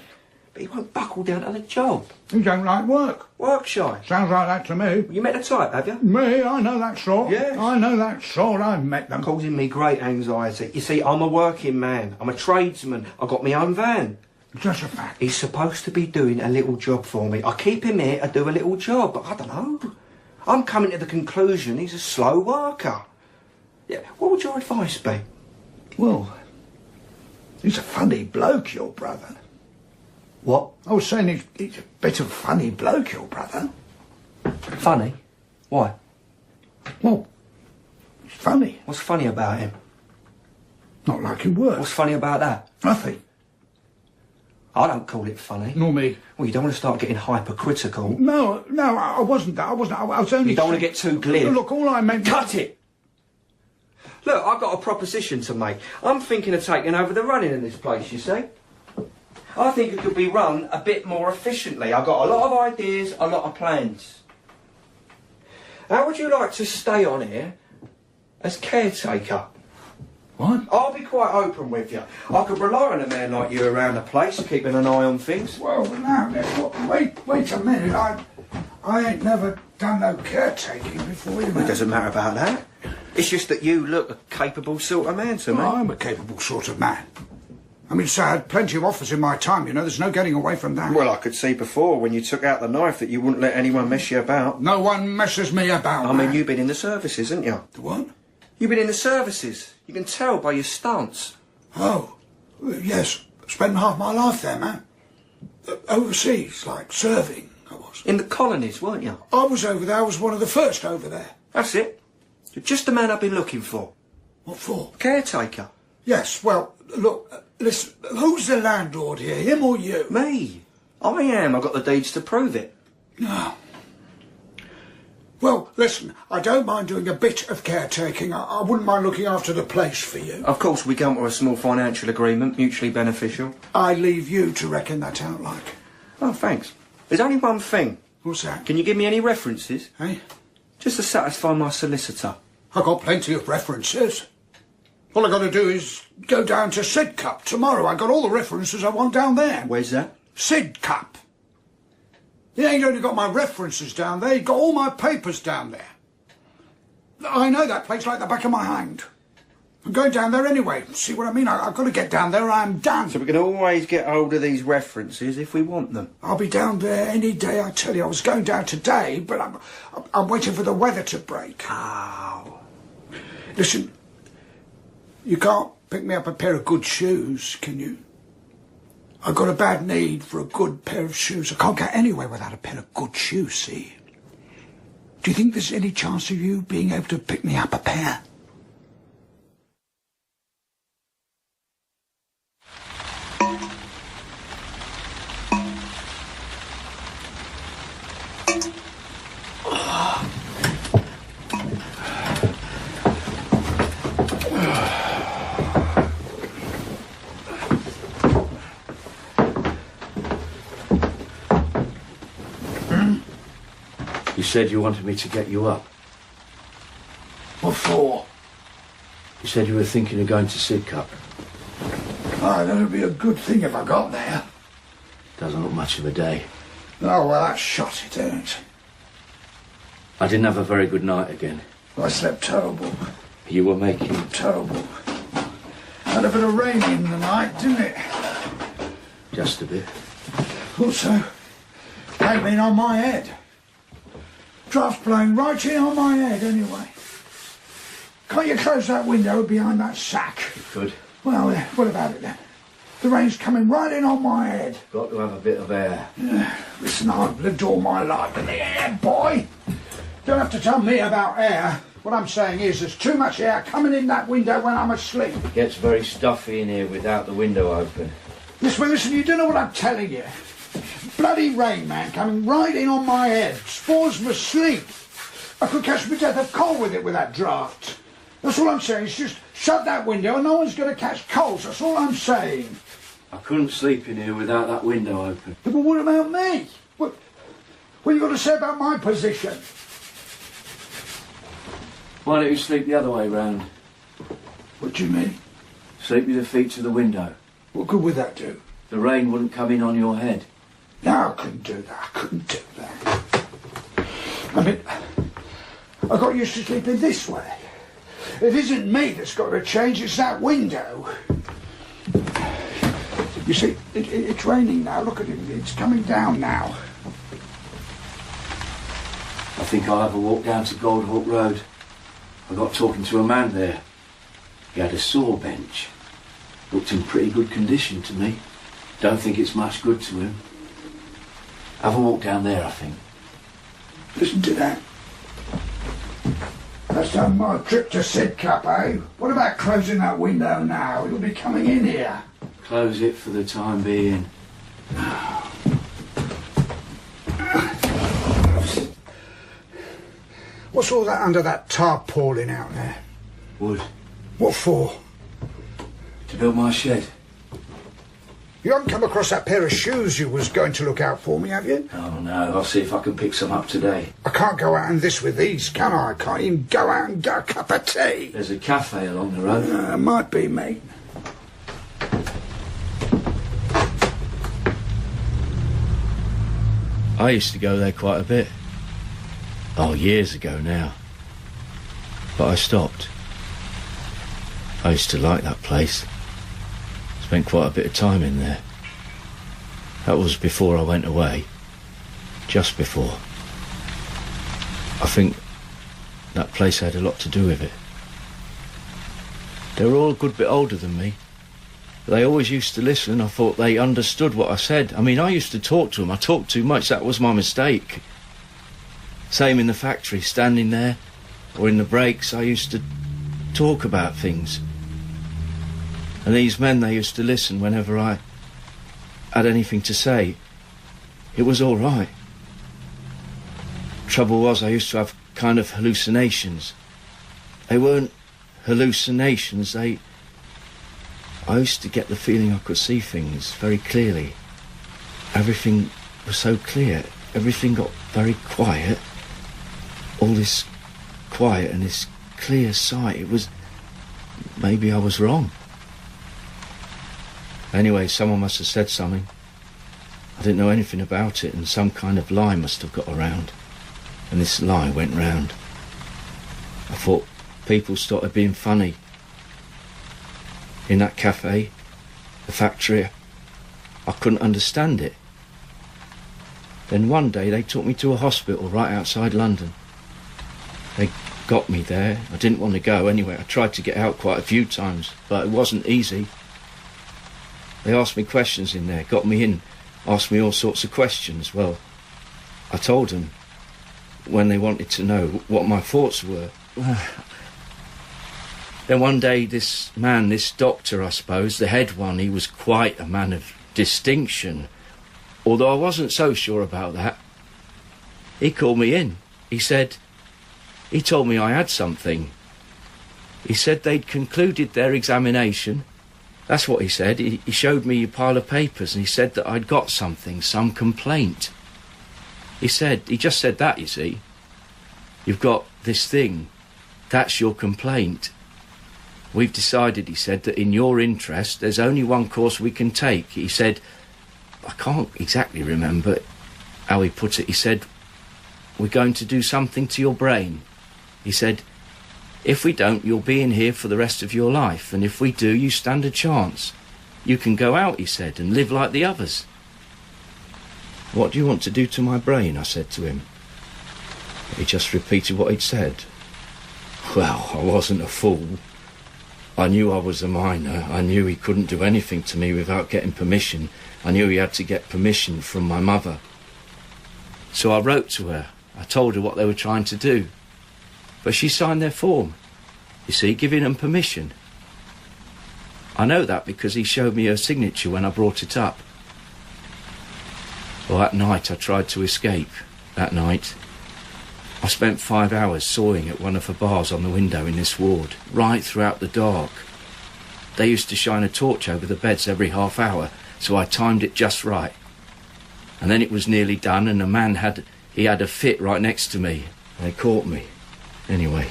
But he won't buckle down to the job. You don't like work. Work shy. Sounds like that to me. You met the type, have you? Me, I know that sort. Yes. I know that sort. I've met them. Causing me great anxiety. You see, I'm a working man. I'm a tradesman. I've got my own van. Just a fact. He's supposed to be doing a little job for me. I keep him here to do a little job, but I don't know. I'm coming to the conclusion he's a slow worker. Yeah, what would your advice be? Well, he's a funny bloke, your brother. What? I was saying he's a bit of a funny bloke, your brother. Funny? Why? Well, he's funny. What's funny about him? Not liking work. What's funny about that? Nothing. I don't call it funny. Nor me. Well, you don't want to start getting hypercritical. No, I wasn't that. I was only... You don't want to get too glib. Look, all I meant... Cut it! Look, I've got a proposition to make. I'm thinking of taking over the running of this place, you see. I think it could be run a bit more efficiently. I've got a lot of ideas, a lot of plans. How would you like to stay on here as caretaker? What? I'll be quite open with you. I could rely on a man like you around the place, keeping an eye on things. Well, now, wait a minute. I ain't never done no caretaking before, you know. It doesn't matter about that. It's just that you look a capable sort of man to me. Well, I'm a capable sort of man. I mean, sir, I had plenty of offers in my time, you know. There's no getting away from that. Well, I could see before when you took out the knife that you wouldn't let anyone mess you about. No one messes me about, I mean, man. you've been in the services, haven't you? The what? You've been in the services. You can tell by your stance. Oh, yes. Spent half my life there, man. Overseas, like serving, I was. In the colonies, weren't you? I was over there. I was one of the first over there. That's it. You're just the man I've been looking for. What for? Caretaker. Yes, well, look, listen, who's the landlord here, him or you? Me. I am. I've got the deeds to prove it. No. Well, listen, I don't mind doing a bit of caretaking. I wouldn't mind looking after the place for you. Of course, we come to a small financial agreement, mutually beneficial. I leave you to reckon that out like. Oh, thanks. There's only one thing. What's that? Can you give me any references? Eh? Just to satisfy my solicitor. I've got plenty of references. All I got to do is go down to Sidcup tomorrow. I got all the references I want down there. Where's that? Sidcup. He ain't only got my references down there, he got all my papers down there. I know that place like the back of my hand. I'm going down there anyway. See what I mean? I've got to get down there or I'm done. So we can always get hold of these references if we want them. I'll be down there any day, I tell you. I was going down today, but I'm waiting for the weather to break. Oh. Listen, you can't pick me up a pair of good shoes, can you? I've got a bad need for a good pair of shoes. I can't get anywhere without a pair of good shoes, see? Do you think there's any chance of you being able to pick me up a pair? You said you wanted me to get you up. What for? You said you were thinking of going to Sidcup. Oh, that'd be a good thing if I got there. Doesn't look much of a day. Oh, well, that shot it, isn't it? I didn't have a very good night again. I slept terrible. You were making... Terrible. Had a bit of rain in the night, didn't it? Just a bit. Also, came in on my head. Draft's blowing right in on my head anyway. Can't you close that window behind that sack? You could. Well, what about it then? The rain's coming right in on my head. Got to have a bit of air. Listen, I've lived all my life in the air, boy. Don't have to tell me about air. What I'm saying is there's too much air coming in that window when I'm asleep. It gets very stuffy in here without the window open. Listen, you don't know what I'm telling you. Bloody rain, man, coming right in on my head. Spoils my sleep. I could catch my death of cold with it with that draft. That's all I'm saying. It's just shut that window and no one's going to catch colds. That's all I'm saying. I couldn't sleep in here without that window open. But what about me? What have you got to say about my position? Why don't you sleep the other way round? What do you mean? Sleep with your feet to the window. What good would that do? The rain wouldn't come in on your head. No, I couldn't do that. I mean, I got used to sleeping this way. It isn't me that's got to change, it's that window. You see, it's raining now. Look at it. It's coming down now. I think I'll have a walk down to Goldhawk Road. I got talking to a man there. He had a saw bench. Looked in pretty good condition to me. Don't think it's much good to him. Have a walk down there, I think. Listen to that. That's done my trip to Sidcup, eh? What about closing that window now? It'll be coming in here. Close it for the time being. What's all that under that tarpaulin out there? Wood. What for? To build my shed. You haven't come across that pair of shoes you was going to look out for me, have you? Oh no, I'll see if I can pick some up today. I can't go out in this with these, can I? I can't even go out and get a cup of tea. There's a cafe along the road. Might be, mate. I used to go there quite a bit. Oh, years ago now. But I stopped. I used to like that place. Spent quite a bit of time in there. That was before I went away. Just before. I think that place had a lot to do with it. They were all a good bit older than me. But they always used to listen. I thought they understood what I said. I mean, I used to talk to them. I talked too much. That was my mistake. Same in the factory, standing there, or in the breaks, I used to talk about things. And these men, they used to listen whenever I had anything to say. It was all right. Trouble was, I used to have kind of hallucinations. They weren't hallucinations, I used to get the feeling I could see things very clearly. Everything was so clear. Everything got very quiet. All this quiet and this clear sight. It was... maybe I was wrong. Anyway, someone must have said something. I didn't know anything about it, and some kind of lie must have got around. And this lie went round. I thought people started being funny. In that cafe, the factory, I couldn't understand it. Then one day they took me to a hospital right outside London. They got me there. I didn't want to go anyway. I tried to get out quite a few times, but it wasn't easy. They asked me questions in there, got me in, asked me all sorts of questions. Well, I told them when they wanted to know what my thoughts were. Then one day this man, this doctor, I suppose, the head one, he was quite a man of distinction. Although I wasn't so sure about that. He called me in. He told me I had something. He said they'd concluded their examination. That's what he said. He showed me a pile of papers and he said that I'd got something, some complaint. He just said that, you see. You've got this thing. That's your complaint. We've decided, he said, that in your interest there's only one course we can take. He said, I can't exactly remember how he put it. He said, we're going to do something to your brain. He said, if we don't, you'll be in here for the rest of your life, and if we do, you stand a chance. You can go out, he said, and live like the others. "What do you want to do to my brain?" I said to him. He just repeated what he'd said. Well, I wasn't a fool. I knew I was a minor. I knew he couldn't do anything to me without getting permission. I knew he had to get permission from my mother. So I wrote to her. I told her what they were trying to do. But she signed their form, you see, giving them permission. I know that because he showed me her signature when I brought it up. Well, that night I tried to escape. That night I spent 5 hours sawing at one of the bars on the window in this ward, right throughout the dark. They used to shine a torch over the beds every half hour, so I timed it just right. And then it was nearly done, and the man had a fit right next to me. They caught me. Anyway,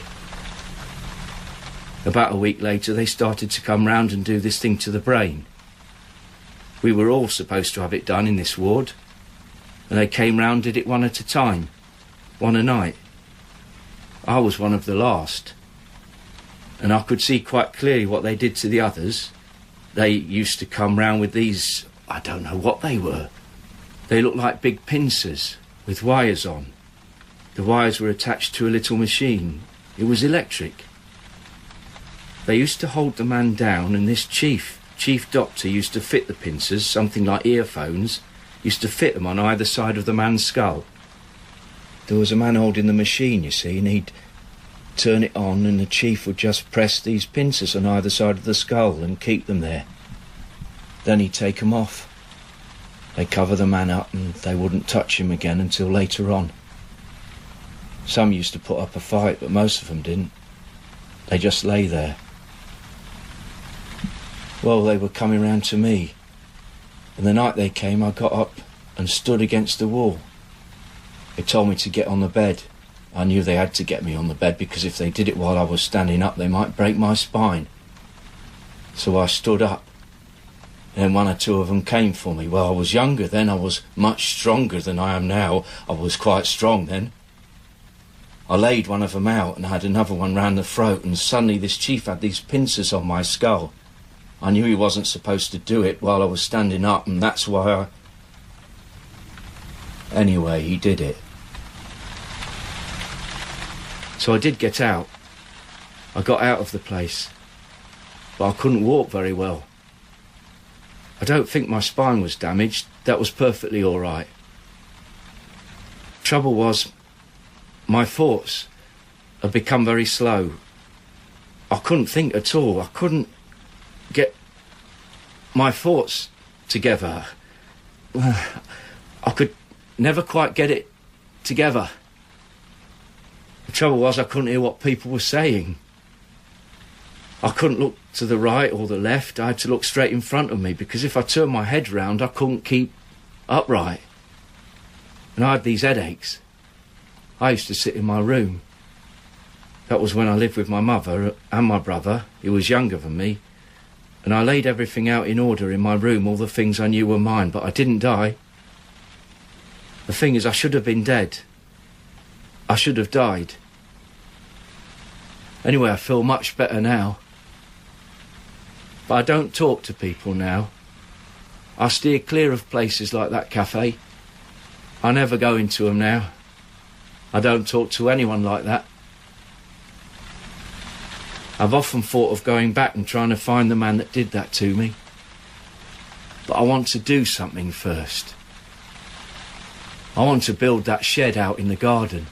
about a week later they started to come round and do this thing to the brain. We were all supposed to have it done in this ward, and they came round, did it one at a time, one a night. I was one of the last, and I could see quite clearly what they did to the others. They used to come round with these, I don't know what they were. They looked like big pincers with wires on. The wires were attached to a little machine. It was electric. They used to hold the man down, and this chief doctor used to fit the pincers, something like earphones, used to fit them on either side of the man's skull. There was a man holding the machine, you see, and he'd turn it on, and the chief would just press these pincers on either side of the skull and keep them there. Then he'd take them off. They'd cover the man up, and they wouldn't touch him again until later on. Some used to put up a fight, but most of them didn't. They just lay there. Well, they were coming round to me, and the night they came I got up and stood against the wall. They told me to get on the bed. I knew they had to get me on the bed, because if they did it while I was standing up they might break my spine. So I stood up, and then one or two of them came for me. Well, I was younger then, I was much stronger than I am now. I was quite strong then. I laid one of them out and had another one round the throat, and suddenly this chief had these pincers on my skull. I knew he wasn't supposed to do it while I was standing up, and that's why Anyway, he did it. So I did get out. I got out of the place, but I couldn't walk very well. I don't think my spine was damaged. That was perfectly all right. Trouble was, my thoughts had become very slow. I couldn't think at all. I couldn't get my thoughts together. I could never quite get it together. The trouble was, I couldn't hear what people were saying. I couldn't look to the right or the left. I had to look straight in front of me, because if I turned my head round, I couldn't keep upright. And I had these headaches. I used to sit in my room. That was when I lived with my mother and my brother. He was younger than me. And I laid everything out in order in my room, all the things I knew were mine, but I didn't die. The thing is, I should have been dead. I should have died. Anyway, I feel much better now. But I don't talk to people now. I steer clear of places like that cafe. I never go into them now. I don't talk to anyone like that. I've often thought of going back and trying to find the man that did that to me. But I want to do something first. I want to build that shed out in the garden.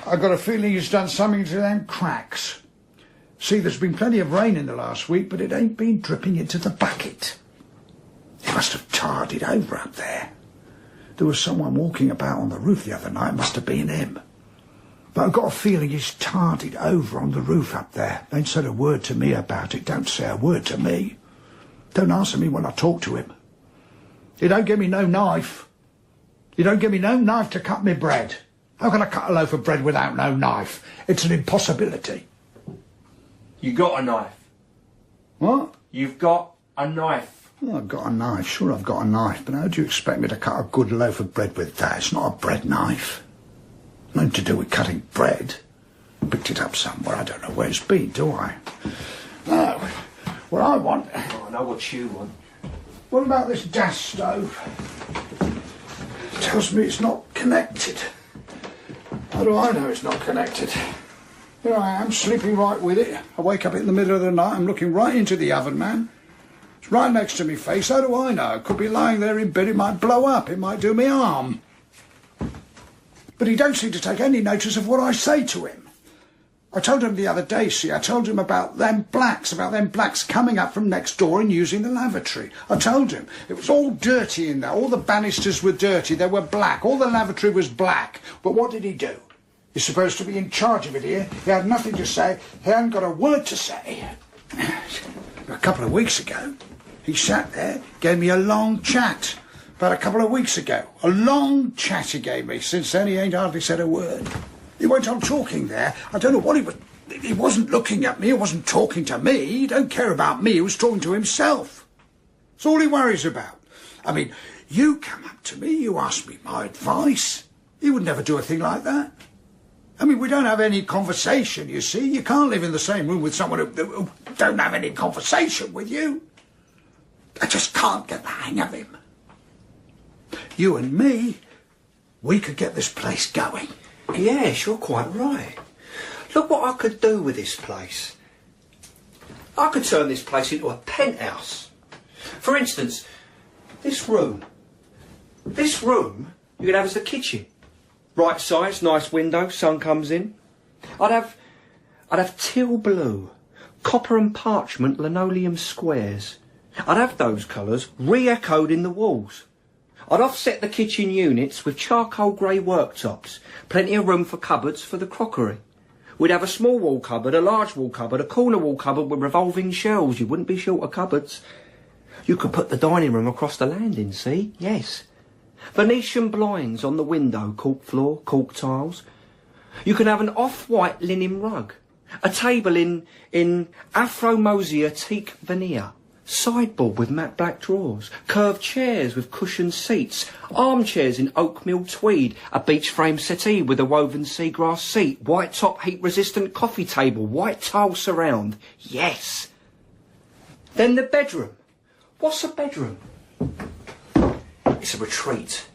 I've got a feeling he's done something to them cracks. See, there's been plenty of rain in the last week, but it ain't been dripping into the bucket. He must have tarred it over up there. There was someone walking about on the roof the other night. Must have been him. But I've got a feeling he's tarred it over on the roof up there. Ain't said a word to me about it. Don't say a word to me. Don't answer me when I talk to him. He don't give me no knife. He don't give me no knife to cut me bread. How can I cut a loaf of bread without no knife? It's an impossibility. You got a knife. What? You've got a knife. Oh, I've got a knife. Sure, I've got a knife. But how do you expect me to cut a good loaf of bread with that? It's not a bread knife. Nothing to do with cutting bread. Picked it up somewhere. I don't know where it's been, do I? No. What I want... Oh, I know what you want. What about this gas stove? It tells me it's not connected. How do I know it's not connected? Here I am, sleeping right with it. I wake up in the middle of the night, I'm looking right into the oven, man. It's right next to me face, how do I know? It could be lying there in bed, it might blow up, it might do me harm. But he don't seem to take any notice of what I say to him. I told him the other day, see, I told him about them blacks coming up from next door and using the lavatory. I told him it was all dirty in there, all the banisters were dirty, they were black, all the lavatory was black. But what did he do? He's supposed to be in charge of it here. He had nothing to say. He hadn't got a word to say. A couple of weeks ago, he sat there, gave me a long chat. About a couple of weeks ago. A long chat he gave me. Since then, he ain't hardly said a word. He went on talking there. I don't know what he was... He wasn't looking at me. He wasn't talking to me. He don't care about me. He was talking to himself. That's all he worries about. I mean, you come up to me, you ask me my advice. He would never do a thing like that. I mean, we don't have any conversation, you see. You can't live in the same room with someone who don't have any conversation with you. I just can't get the hang of him. You and me, we could get this place going. Yes, you're quite right. Look what I could do with this place. I could turn this place into a penthouse. For instance, this room. This room you could have as the kitchen. Right size, nice window, sun comes in. I'd have teal blue, copper and parchment linoleum squares. I'd have those colours re-echoed in the walls. I'd offset the kitchen units with charcoal grey worktops, plenty of room for cupboards for the crockery. We'd have a small wall cupboard, a large wall cupboard, a corner wall cupboard with revolving shelves. You wouldn't be short of cupboards. You could put the dining room across the landing, see? Yes. Venetian blinds on the window, cork floor, cork tiles. You can have an off-white linen rug, a table in Afro-Mosier teak veneer, sideboard with matte black drawers, curved chairs with cushioned seats, armchairs in oatmeal tweed, a beach frame settee with a woven seagrass seat, white top heat-resistant coffee table, white tile surround. Yes. Then the bedroom. What's a bedroom? It's a retreat.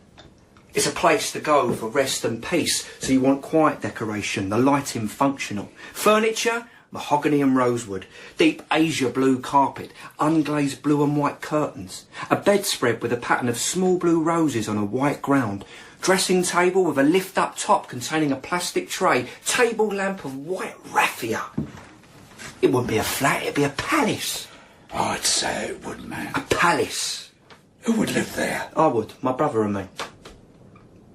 It's a place to go for rest and peace, so you want quiet decoration, the lighting functional. Furniture, mahogany and rosewood, deep azure blue carpet, unglazed blue and white curtains, a bedspread with a pattern of small blue roses on a white ground, dressing table with a lift-up top containing a plastic tray, table lamp of white raffia. It wouldn't be a flat, it'd be a palace. Oh, I'd say it would, man. A palace. Who would live there? I would, my brother and me.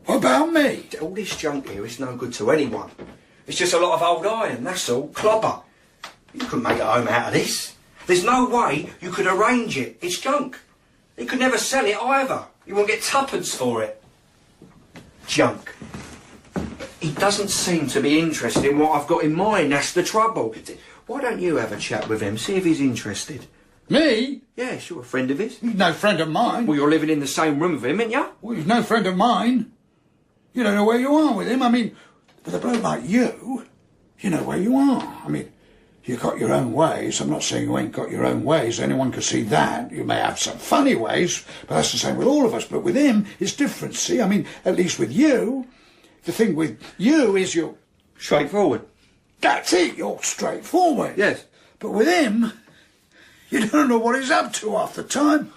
What about me? All this junk here is no good to anyone. It's just a lot of old iron, that's all. Clobber. You couldn't make a home out of this. There's no way you could arrange it. It's junk. You could never sell it either. You won't get tuppence for it. Junk. He doesn't seem to be interested in what I've got in mind, that's the trouble. Why don't you have a chat with him, see if he's interested? Me? Yes, you're a friend of his. He's no friend of mine. Well, you're living in the same room with him, ain't you? Well, he's no friend of mine. You don't know where you are with him. I mean, with a bloke like you, you know where you are. I mean, you've got your own ways. I'm not saying you ain't got your own ways. Anyone can see that. You may have some funny ways, but that's the same with all of us. But with him, it's different, see? I mean, at least with you, the thing with you is you're... Straightforward. That's it, you're straightforward. Yes. But with him, you don't know what he's up to half the time.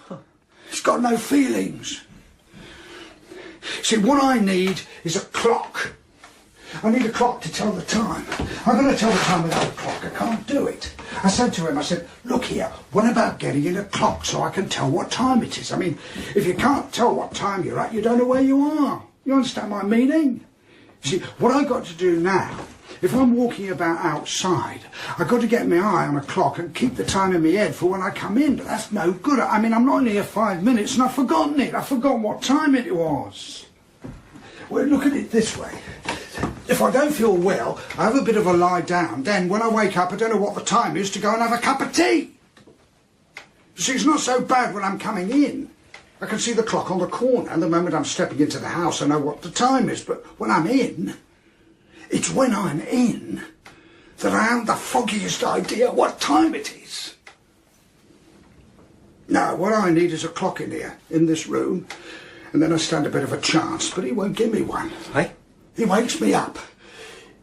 He's got no feelings. See, what I need is a clock. I need a clock to tell the time. I'm going to tell the time without a clock. I can't do it. I said to him, I said, look here, what about getting in a clock so I can tell what time it is? I mean, if you can't tell what time you're at, you don't know where you are. You understand my meaning? See, what I've got to do now, if I'm walking about outside, I've got to get my eye on a clock and keep the time in my head for when I come in, but that's no good. I mean, I'm not in here 5 minutes and I've forgotten it. I've forgotten what time it was. Well, look at it this way. If I don't feel well, I have a bit of a lie down. Then, when I wake up, I don't know what the time is to go and have a cup of tea. You see, it's not so bad when I'm coming in. I can see the clock on the corner, and the moment I'm stepping into the house, I know what the time is. But when I'm in, it's when I'm in that I haven't the foggiest idea what time it is. Now, what I need is a clock in here, in this room, and then I stand a bit of a chance, but he won't give me one. Hey? He wakes me up.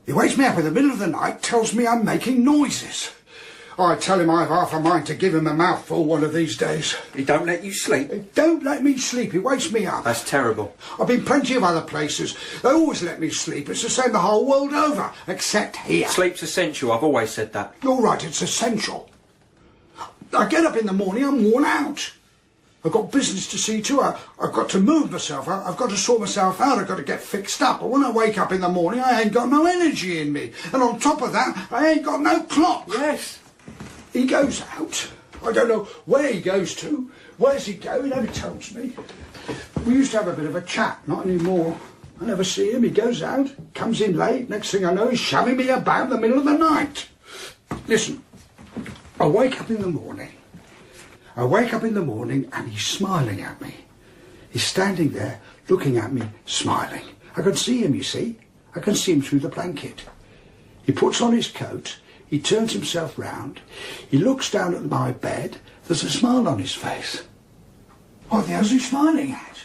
He wakes me up in the middle of the night, tells me I'm making noises. I tell him I've half a mind to give him a mouthful one of these days. He don't let you sleep? He don't let me sleep. He wakes me up. That's terrible. I've been plenty of other places. They always let me sleep. It's the same the whole world over, except here. Sleep's essential. I've always said that. All right, it's essential. I get up in the morning, I'm worn out. I've got business to see to. I've got to move myself. I've got to sort myself out. I've got to get fixed up. But when I wake up in the morning, I ain't got no energy in me. And on top of that, I ain't got no clock. Yes. He goes out. I don't know where he goes to. Where's he go? He never tells me. We used to have a bit of a chat. Not anymore. I never see him. He goes out, comes in late. Next thing I know, he's shoving me about in the middle of the night. Listen, I wake up in the morning. And he's smiling at me. He's standing there, looking at me, smiling. I can see him, you see. I can see him through the blanket. He puts on his coat. He turns himself round. He looks down at my bed. There's a smile on his face. What the hell's he smiling at?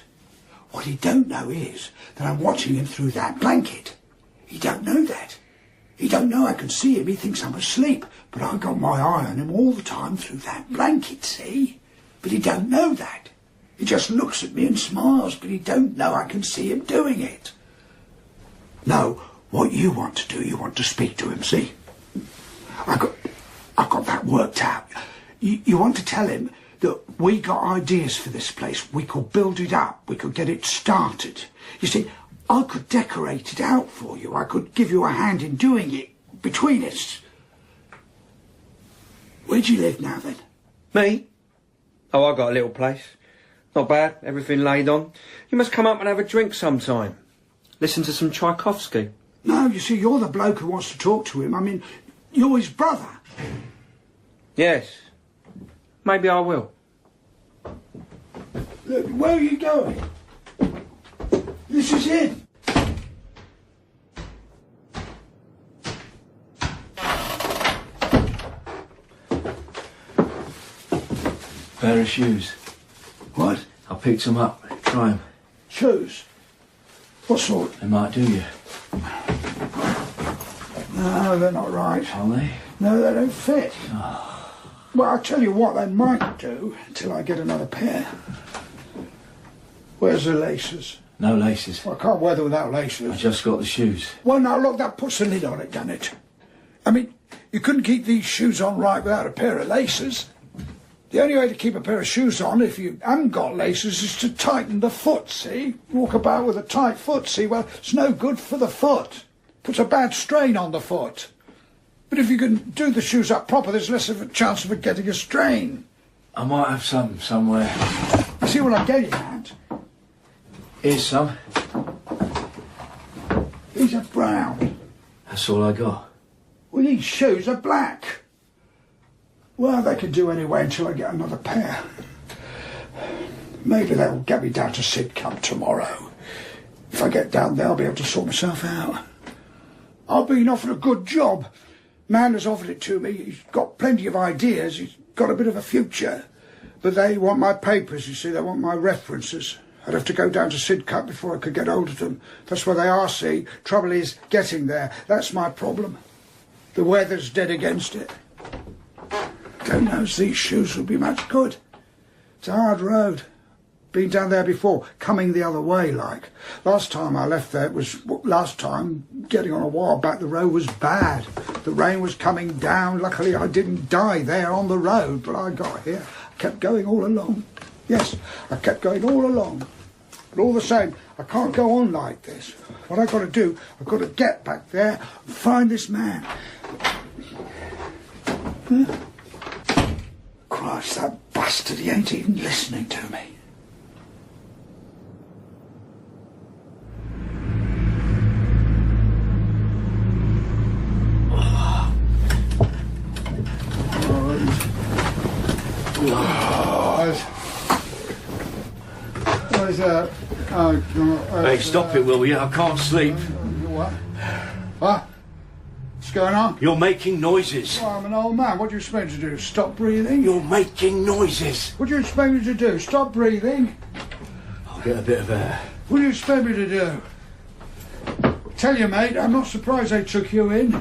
What he don't know is that I'm watching him through that blanket. He don't know that. He don't know I can see him. He thinks I'm asleep. But I've got my eye on him all the time through that blanket, see? But he don't know that. He just looks at me and smiles, but he don't know I can see him doing it. No, what you want to do, you want to speak to him, see? I've got that worked out. You want to tell him that we got ideas for this place. We could build it up. We could get it started. You see, I could decorate it out for you. I could give you a hand in doing it between us. Where do you live now, then? Me? Oh, I got a little place. Not bad. Everything laid on. You must come up and have a drink sometime. Listen to some Tchaikovsky. No, you see, you're the bloke who wants to talk to him. I mean, you're his brother. Yes. Maybe I will. Look, where are you going? This is it. Pair of shoes. What? I picked them up. Try them. Shoes? What sort? They might do you. No, they're not right. Are they? No, they don't fit. Well, I'll tell you what they might do until I get another pair. Where's the laces? No laces. Well, I can't wear them without laces. I just got the shoes. Well, now, look, that puts a lid on it, doesn't it? I mean, you couldn't keep these shoes on right without a pair of laces. The only way to keep a pair of shoes on if you haven't got laces is to tighten the foot, see? Walk about with a tight foot, see? Well, it's no good for the foot. Puts a bad strain on the foot. But if you can do the shoes up proper, there's less of a chance of it getting a strain. I might have some somewhere. You see what I'm getting at? Here's some. These are brown. That's all I got. Well, these shoes are black. Well, they can do anyway until I get another pair. Maybe they'll get me down to Sidcup tomorrow. If I get down there, I'll be able to sort myself out. I've been offered a good job. Man has offered it to me. He's got plenty of ideas. He's got a bit of a future. But they want my papers, you see. They want my references. I'd have to go down to Sidcup before I could get hold of them. That's where they are, see. Trouble is getting there. That's my problem. The weather's dead against it. Don't know if these shoes will be much good. It's a hard road. Been down there before, coming the other way, like. Last time I left there, getting on a while back, the road was bad. The rain was coming down. Luckily, I didn't die there on the road, but I got here. I kept going all along. Yes, I kept going all along. But all the same, I can't go on like this. What I've got to do, I've got to get back there and find this man. Huh? Christ, that bastard, he ain't even listening to me. What is that? Oh, God. Hey, stop it, will you? I can't sleep. What? What? What's going on? You're making noises. Oh, I'm an old man. What do you expect me to do? Stop breathing? You're making noises. What do you expect me to do? Stop breathing? I'll get a bit of air. What do you expect me to do? Tell you, mate, I'm not surprised they took you in.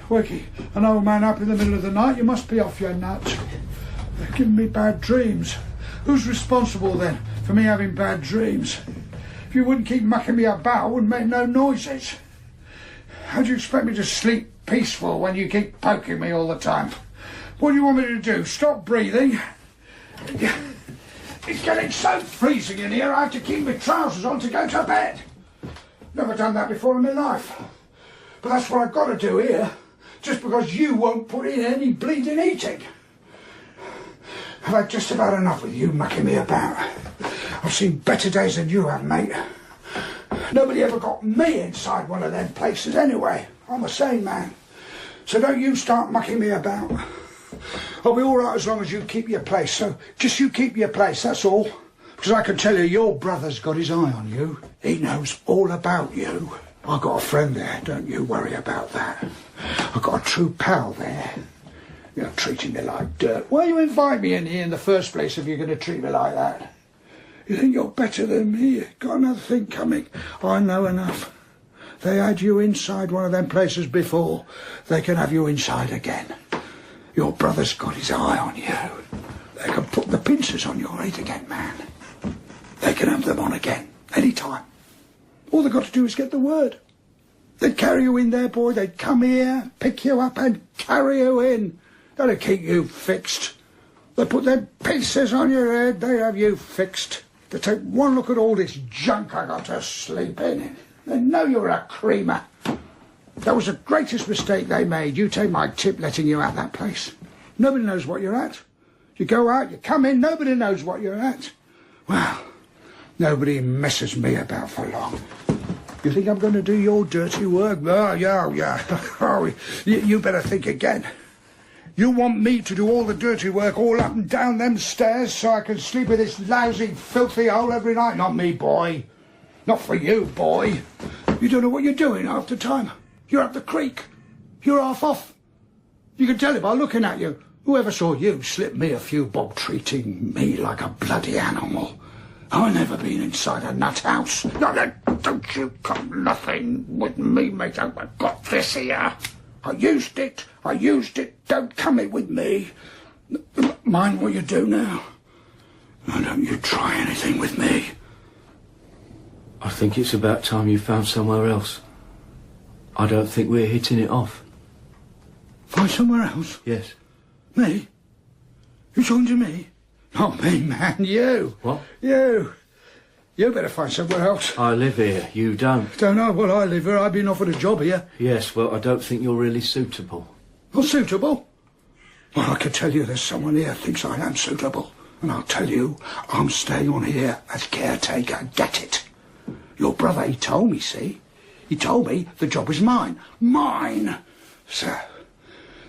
Wicky, an old man up in the middle of the night, you must be off your nuts. They're giving me bad dreams. Who's responsible then for me having bad dreams? If you wouldn't keep mucking me about, I wouldn't make no noises. How do you expect me to sleep peaceful when you keep poking me all the time? What do you want me to do? Stop breathing? It's getting so freezing in here I have to keep my trousers on to go to bed. Never done that before in my life. But that's what I've got to do here, just because you won't put in any bleeding eating. I've had just about enough with you mucking me about. I've seen better days than you have, mate. Nobody ever got me inside one of them places anyway. I'm a sane man. So don't you start mucking me about. I'll be all right as long as you keep your place. So just you keep your place, that's all. Because I can tell you, your brother's got his eye on you. He knows all about you. I've got a friend there, don't you worry about that. I've got a true pal there. You're treating me like dirt. Why you invite me in here in the first place if you're going to treat me like that? You think you're better than me? Got another thing coming. I know enough. They had you inside one of them places before. They can have you inside again. Your brother's got his eye on you. They can put the pincers on your head again, man. They can have them on again, any time. All they've got to do is get the word. They'd carry you in there, boy. They'd come here, pick you up and carry you in. That'll keep you fixed. They put their pincers on your head, they have you fixed. They take one look at all this junk I got to sleep in. They know you're a creamer. That was the greatest mistake they made. You take my tip letting you out that place. Nobody knows what you're at. You go out, you come in, nobody knows what you're at. Well, nobody messes me about for long. You think I'm going to do your dirty work? Oh, yeah. Oh, you better think again. You want me to do all the dirty work all up and down them stairs so I can sleep with this lousy, filthy hole every night? Not me, boy. Not for you, boy. You don't know what you're doing half the time. You're up the creek. You're half off. You can tell it by looking at you. Whoever saw you slip me a few bob treating me like a bloody animal? I've never been inside a nut house. No, don't you come nothing with me, mate. I've got this here. I used it. Don't come it with me. Mind what you do now. Now don't you try anything with me. I think it's about time you found somewhere else. I don't think we're hitting it off. Find somewhere else? Yes. Me? You talking to me? Not me, man. You. What? You. You better find somewhere else. I live here. You don't. Don't know. Well, I live here. I've been offered a job here. Yes, well, I don't think you're really suitable. Not suitable? Well, I can tell you there's someone here thinks I am suitable. And I'll tell you, I'm staying on here as caretaker. Get it? Your brother, he told me, see? He told me the job was mine. Mine! So,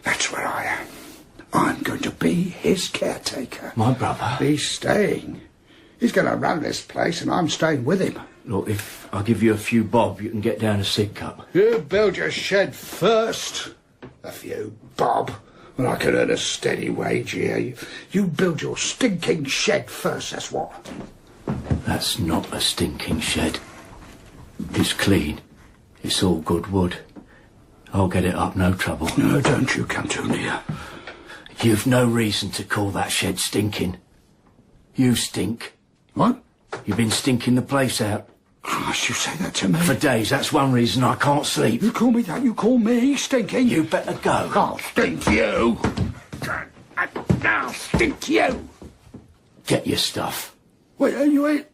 that's where I am. I'm going to be his caretaker. My brother? He's staying. He's going to run this place and I'm staying with him. Look, if I give you a few bob, you can get down a sick cup. You build your shed first. A few bob. Well, I can earn a steady wage here. You build your stinking shed first, that's what. That's not a stinking shed. It's clean. It's all good wood. I'll get it up, no trouble. No, don't you come too near. You've no reason to call that shed stinking. You stink. What? You've been stinking the place out. Christ, you say that to me? For days, that's one reason I can't sleep. You call me that? You call me stinking? You better go. I'll stink you. I'll stink you. Get your stuff. Wait, you ain't...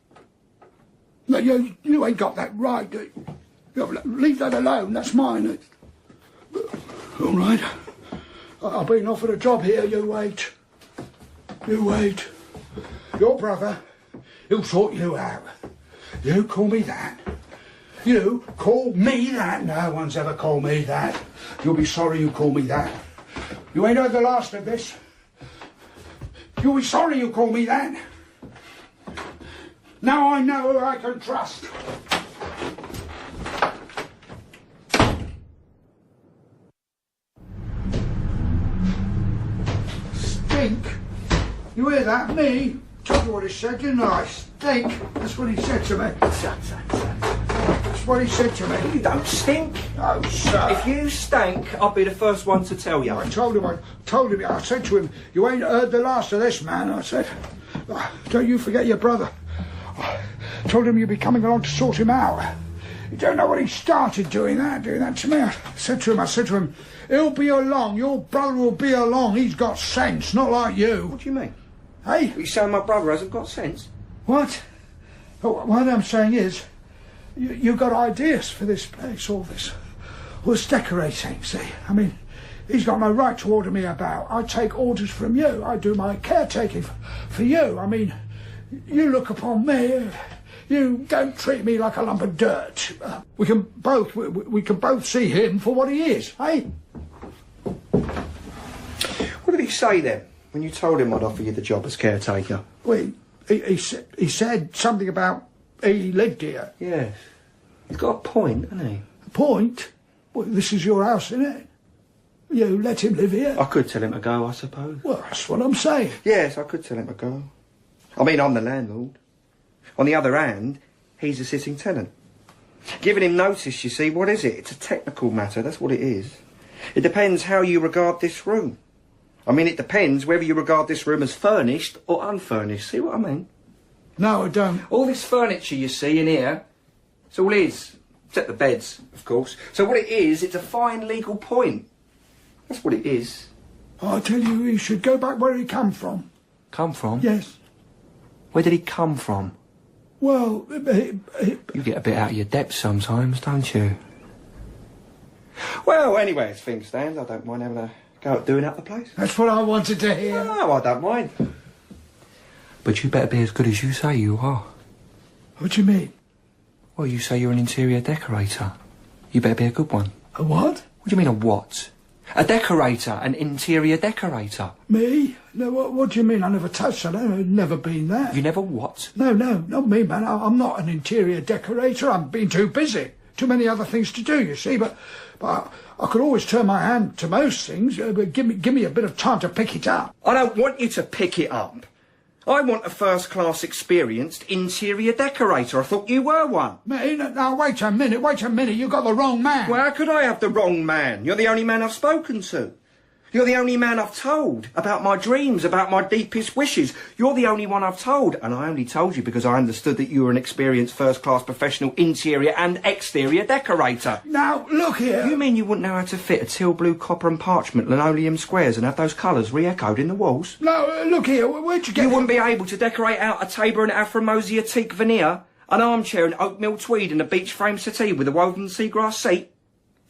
No, you ain't got that right. Leave that alone, that's mine. All right. I've been offered a job here, you wait. You wait. Your brother, he'll sort you out. You call me that. You call me that. No one's ever called me that. You'll be sorry you call me that. You ain't heard the last of this. You'll be sorry you call me that. Now I know who I can trust. Stink? You hear that? Me? Told you what he said, didn't I? Stink? That's what he said to me. That's what he said to me. You don't stink. Oh, sir. If you stank, I'll be the first one to tell you. I told him, I said to him, you ain't heard the last of this, man. I said, don't you forget your brother. I told him you'd be coming along to sort him out. You don't know what he started doing that to me. I said to him, he'll be along, your brother will be along. He's got sense, not like you. What do you mean? Hey? You saying my brother hasn't got sense? What? What I'm saying is, you've got ideas for this place, all this decorating, see? I mean, he's got no right to order me about. I take orders from you. I do my caretaking for you. I mean, you look upon me. You don't treat me like a lump of dirt. We can both see him for what he is, eh? What did he say then, when you told him I'd offer you the job as caretaker? Well, he said something about he lived here. Yes. He's got a point, hasn't he? A point? Well, this is your house, isn't it? You let him live here. I could tell him to go, I suppose. Well, that's what I'm saying. Yes, I could tell him to go. I mean, I'm the landlord. On the other hand, he's a sitting tenant. Giving him notice, you see, what is it? It's a technical matter, that's what it is. It depends how you regard this room. I mean, it depends whether you regard this room as furnished or unfurnished. See what I mean? No, I don't. All this furniture you see in here, it's all his. Except the beds, of course. So what it is, it's a fine legal point. That's what it is. I tell you, he should go back where he come from. Come from? Yes. Where did he come from? Well, You get a bit out of your depth sometimes, don't you? Well, anyway, as things stand, I don't mind having a go at doing up the place. That's what I wanted to hear. No, I don't mind. But you better be as good as you say you are. What do you mean? Well, you say you're an interior decorator. You better be a good one. A what? What do you mean, a what? A decorator, an interior decorator. Me? No, what do you mean? I never touched that. I've never been that. You never what? No, not me, man. I'm not an interior decorator. I've been too busy. Too many other things to do, you see. But I could always turn my hand to most things. But give me a bit of time to pick it up. I don't want you to pick it up. I want a first-class experienced interior decorator. I thought you were one. Me? Now, wait a minute. You got the wrong man. Well, how could I have the wrong man? You're the only man I've spoken to. You're the only man I've told about my dreams, about my deepest wishes. You're the only one I've told, and I only told you because I understood that you were an experienced first-class professional interior and exterior decorator. Now, look here. You mean you wouldn't know how to fit a teal blue, copper and parchment linoleum squares and have those colours re-echoed in the walls? No, look here. Where'd you get... You wouldn't be able to decorate out a table in Afromosia teak veneer, an armchair in oatmeal tweed and a beech frame settee with a woven seagrass seat?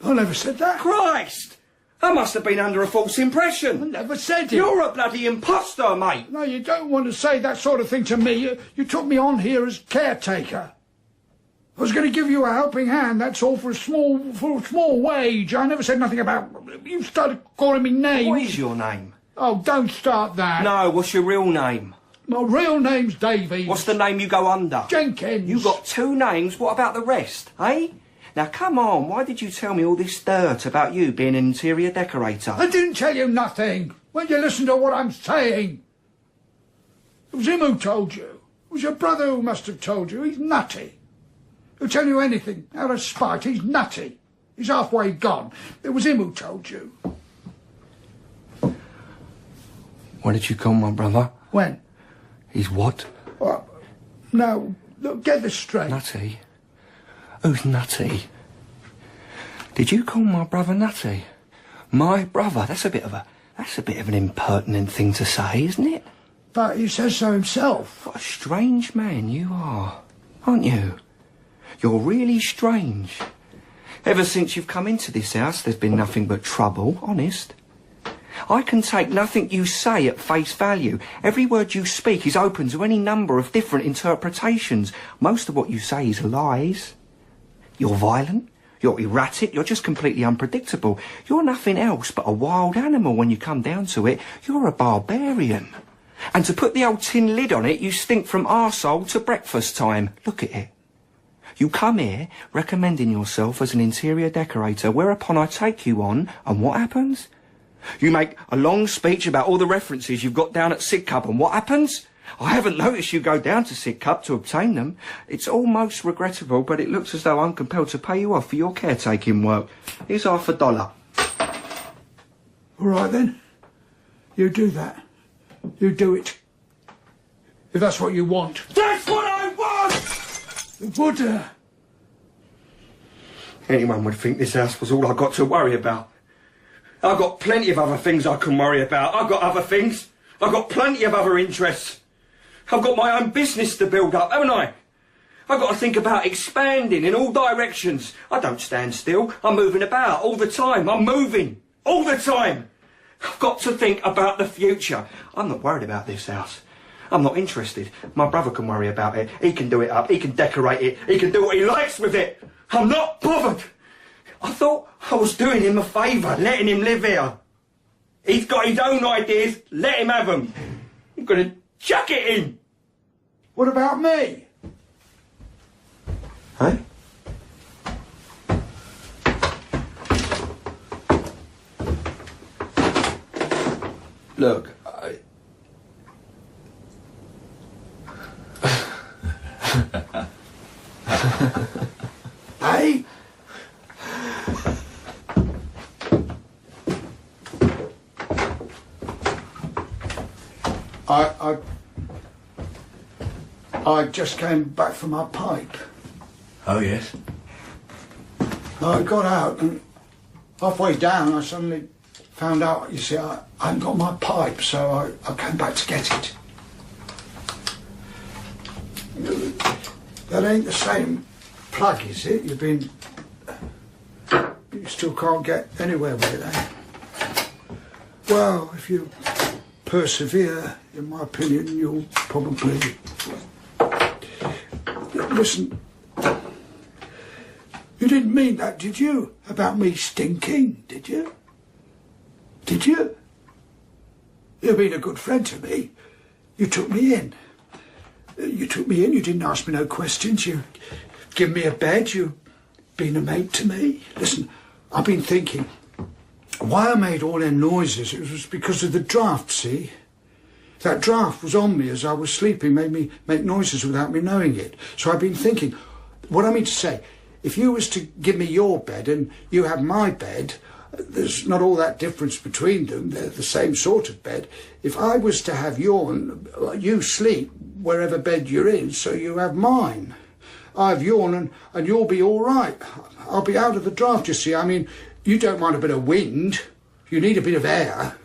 I never said that. Christ! I must have been under a false impression. I never said it. You're a bloody imposter, mate. No, you don't want to say that sort of thing to me. You took me on here as caretaker. I was going to give you a helping hand, that's all, for a small wage. I never said nothing about... You started calling me names. What is your name? Oh, don't start that. No, what's your real name? My real name's Davies. What's the name you go under? Jenkins. You got two names, what about the rest, eh? Now, come on, why did you tell me all this dirt about you being an interior decorator? I didn't tell you nothing. Won't you listen to what I'm saying? It was him who told you. It was your brother who must have told you. He's nutty. He'll tell you anything out of spite. He's nutty. He's halfway gone. It was him who told you. What did you call my brother? When? He's what? No, look, get this straight. Nutty? Who's Nutty? Did you call my brother Nutty? My brother? That's a bit of an impertinent thing to say, isn't it? But he says so himself. What a strange man you are, aren't you? You're really strange. Ever since you've come into this house, there's been nothing but trouble, honest. I can take nothing you say at face value. Every word you speak is open to any number of different interpretations. Most of what you say is lies. You're violent, you're erratic, you're just completely unpredictable. You're nothing else but a wild animal when you come down to it. You're a barbarian. And to put the old tin lid on it, you stink from arsehole to breakfast time. Look at it. You come here recommending yourself as an interior decorator, whereupon I take you on, and what happens? You make a long speech about all the references you've got down at Sidcup, and what happens? I haven't noticed you go down to Sidcup to obtain them. It's almost regrettable, but it looks as though I'm compelled to pay you off for your caretaking work. Here's $50. All right, then. You do that. You do it. If that's what you want. That's what I want! Would, Anyone would think this house was all I got to worry about. I've got plenty of other things I can worry about. I've got other things. I've got plenty of other interests. I've got my own business to build up, haven't I? I've got to think about expanding in all directions. I don't stand still. I'm moving about all the time. I'm moving all the time. I've got to think about the future. I'm not worried about this house. I'm not interested. My brother can worry about it. He can do it up. He can decorate it. He can do what he likes with it. I'm not bothered. I thought I was doing him a favour, letting him live here. He's got his own ideas. Let him have them. I'm going to chuck it in. what about me? Hey? Look, Hey? I just came back from my pipe. Oh, yes? I got out and halfway down I suddenly found out, you see, I hadn't got my pipe, so I came back to get it. That ain't the same plug, is it? You still can't get anywhere with it, eh? Well, if you persevere, in my opinion, you'll probably... Listen, you didn't mean that, did you? About me stinking, did you? Did you? You've been a good friend to me. You took me in. You took me in, you didn't ask me no questions, you give me a bed, you've been a mate to me. Listen, I've been thinking, why I made all them noises, it was because of the draft, see? That draft was on me as I was sleeping, made me make noises without me knowing it. So I've been thinking, what I mean to say, if you was to give me your bed and you have my bed, there's not all that difference between them, they're the same sort of bed. If I was to have yours, you sleep wherever bed you're in, so you have mine. I have yours and you'll be all right. I'll be out of the draft, you see. I mean, you don't mind a bit of wind. You need a bit of air.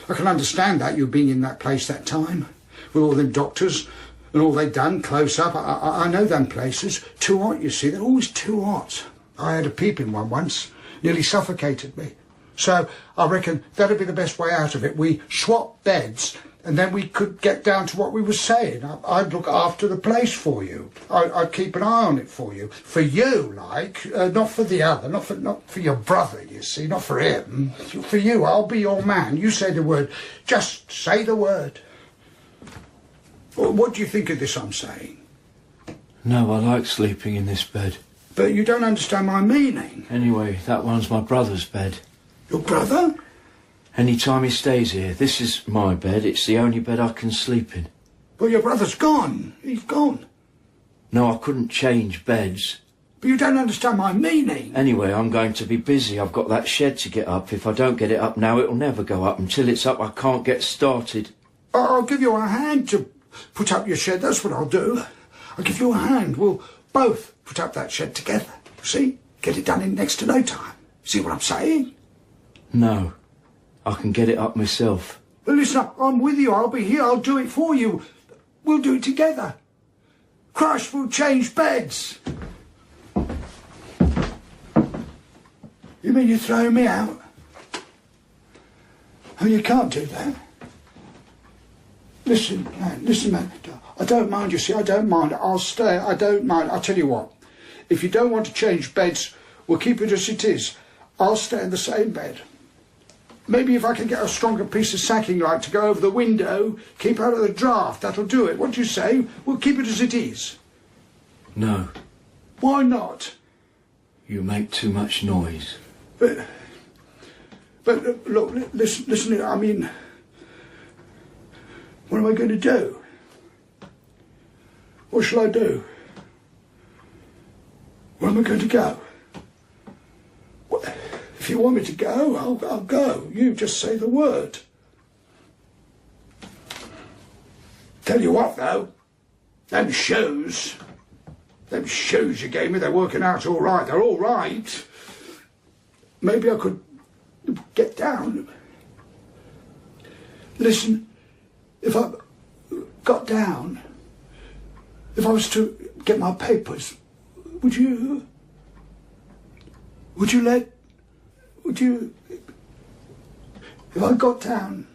I can understand that, you being in that place that time, with all them doctors and all they done close up. I know them places. Too hot, you see. They're always too hot. I had a peep in one once. Nearly suffocated me. So I reckon that'd be the best way out of it. We swap beds and then we could get down to what we were saying. I'd look after the place for you. I'd keep an eye on it for you. For you, like, not for the other, not for your brother, you see, not for him. For you, I'll be your man. You say the word. Just say the word. What do you think of this I'm saying? No, I like sleeping in this bed. But you don't understand my meaning. Anyway, that one's my brother's bed. Your brother? Any time he stays here, this is my bed. It's the only bed I can sleep in. Well, your brother's gone. He's gone. No, I couldn't change beds. But you don't understand my meaning. Anyway, I'm going to be busy. I've got that shed to get up. If I don't get it up now, it'll never go up. Until it's up, I can't get started. I'll give you a hand to put up your shed. That's what I'll do. I'll give you a hand. We'll both put up that shed together. See? Get it done in next to no time. See what I'm saying? No. I can get it up myself. Well, listen, I'm with you. I'll be here. I'll do it for you. We'll do it together. Crush, we'll change beds. You mean you're throwing me out? Oh, you can't do that. Listen, man. I don't mind, you see. I don't mind. I'll stay. I don't mind. I'll tell you what. If you don't want to change beds, we'll keep it as it is. I'll stay in the same bed. Maybe if I can get a stronger piece of sacking light to go over the window, keep out of the draught, that'll do it. What do you say? We'll keep it as it is. No. Why not? You make too much noise. But look, listen, I mean, what am I going to do? What shall I do? Where am I going to go? If you want me to go, I'll go. You just say the word. Tell you what, though, them shoes you gave me, they're working out all right. They're all right. Maybe I could get down. Listen, if I got down, if I was to get my papers, would you if I got down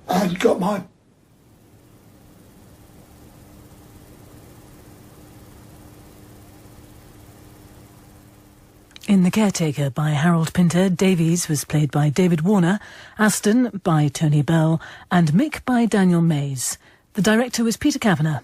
and got my... In The Caretaker by Harold Pinter, Davies was played by David Warner, Aston by Tony Bell, and Mick by Daniel Mays. The director was Peter Kavanagh.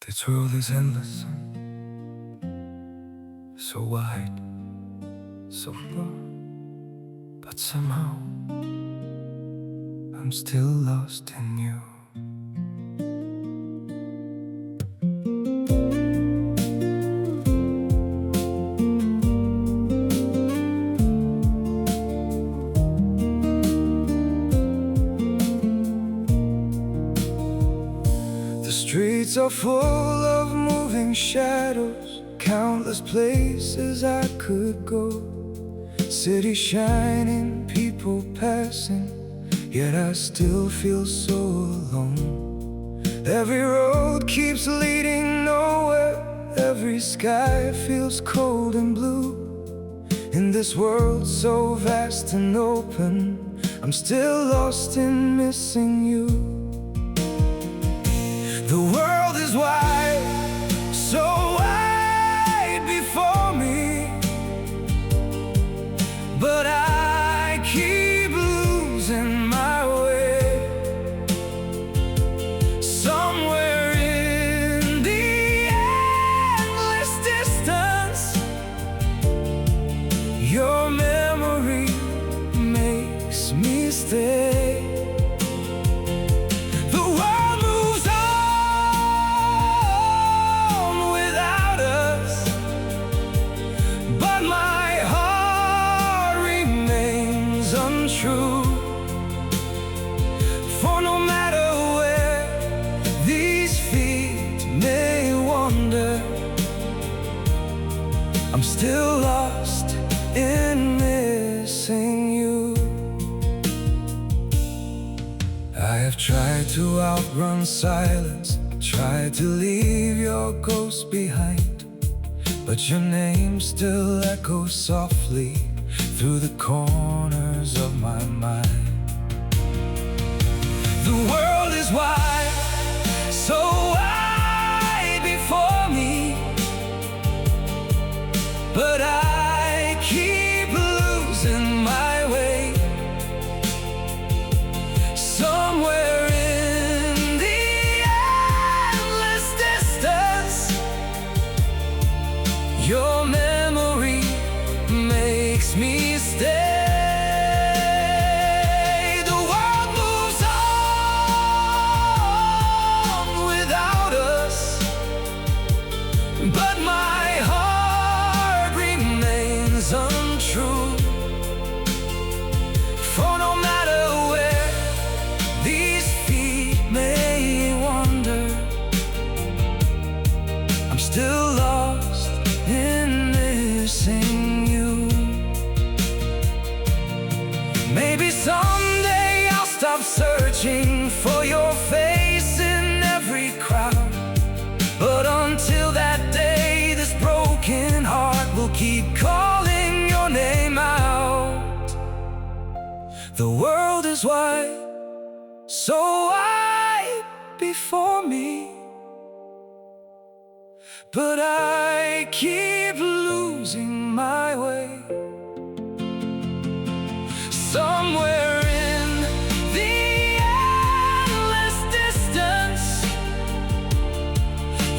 This world is endless. so wide, so broad, but somehow I'm still lost in you. The streets are full of moving shadows, countless places I could go. City shining, people passing, yet I still feel so alone. Every road keeps leading nowhere, every sky feels cold and blue. In this world so vast and open, I'm still lost in missing you. The world is wide, so wide before me, but I keep losing my way. Somewhere in the endless distance, your memory makes me stay. For no matter where these feet may wander, I'm still lost in missing you. I have tried to outrun silence, tried to leave your ghost behind, but your name still echoes softly through the corners of my mind. The world is wide, so wide before me, but I keep losing my way. Somewhere in the endless distance, your memory makes me stay. But my heart remains untrue. For no matter where these feet may wander, I'm still lost in missing you. Maybe someday I'll stop searching for your face in every crowd, but until that day, this broken heart will keep calling your name out. The world is wide, so wide before me, but I keep losing my way. Somewhere in the endless distance,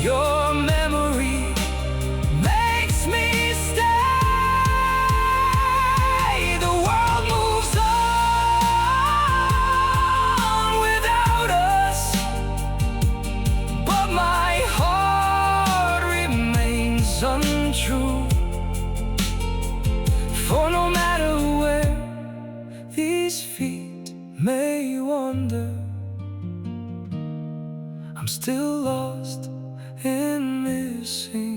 your memory makes me stay. The world moves on without us, but my heart remains untrue. For no matter where these feet may wander, I'm still lost in missing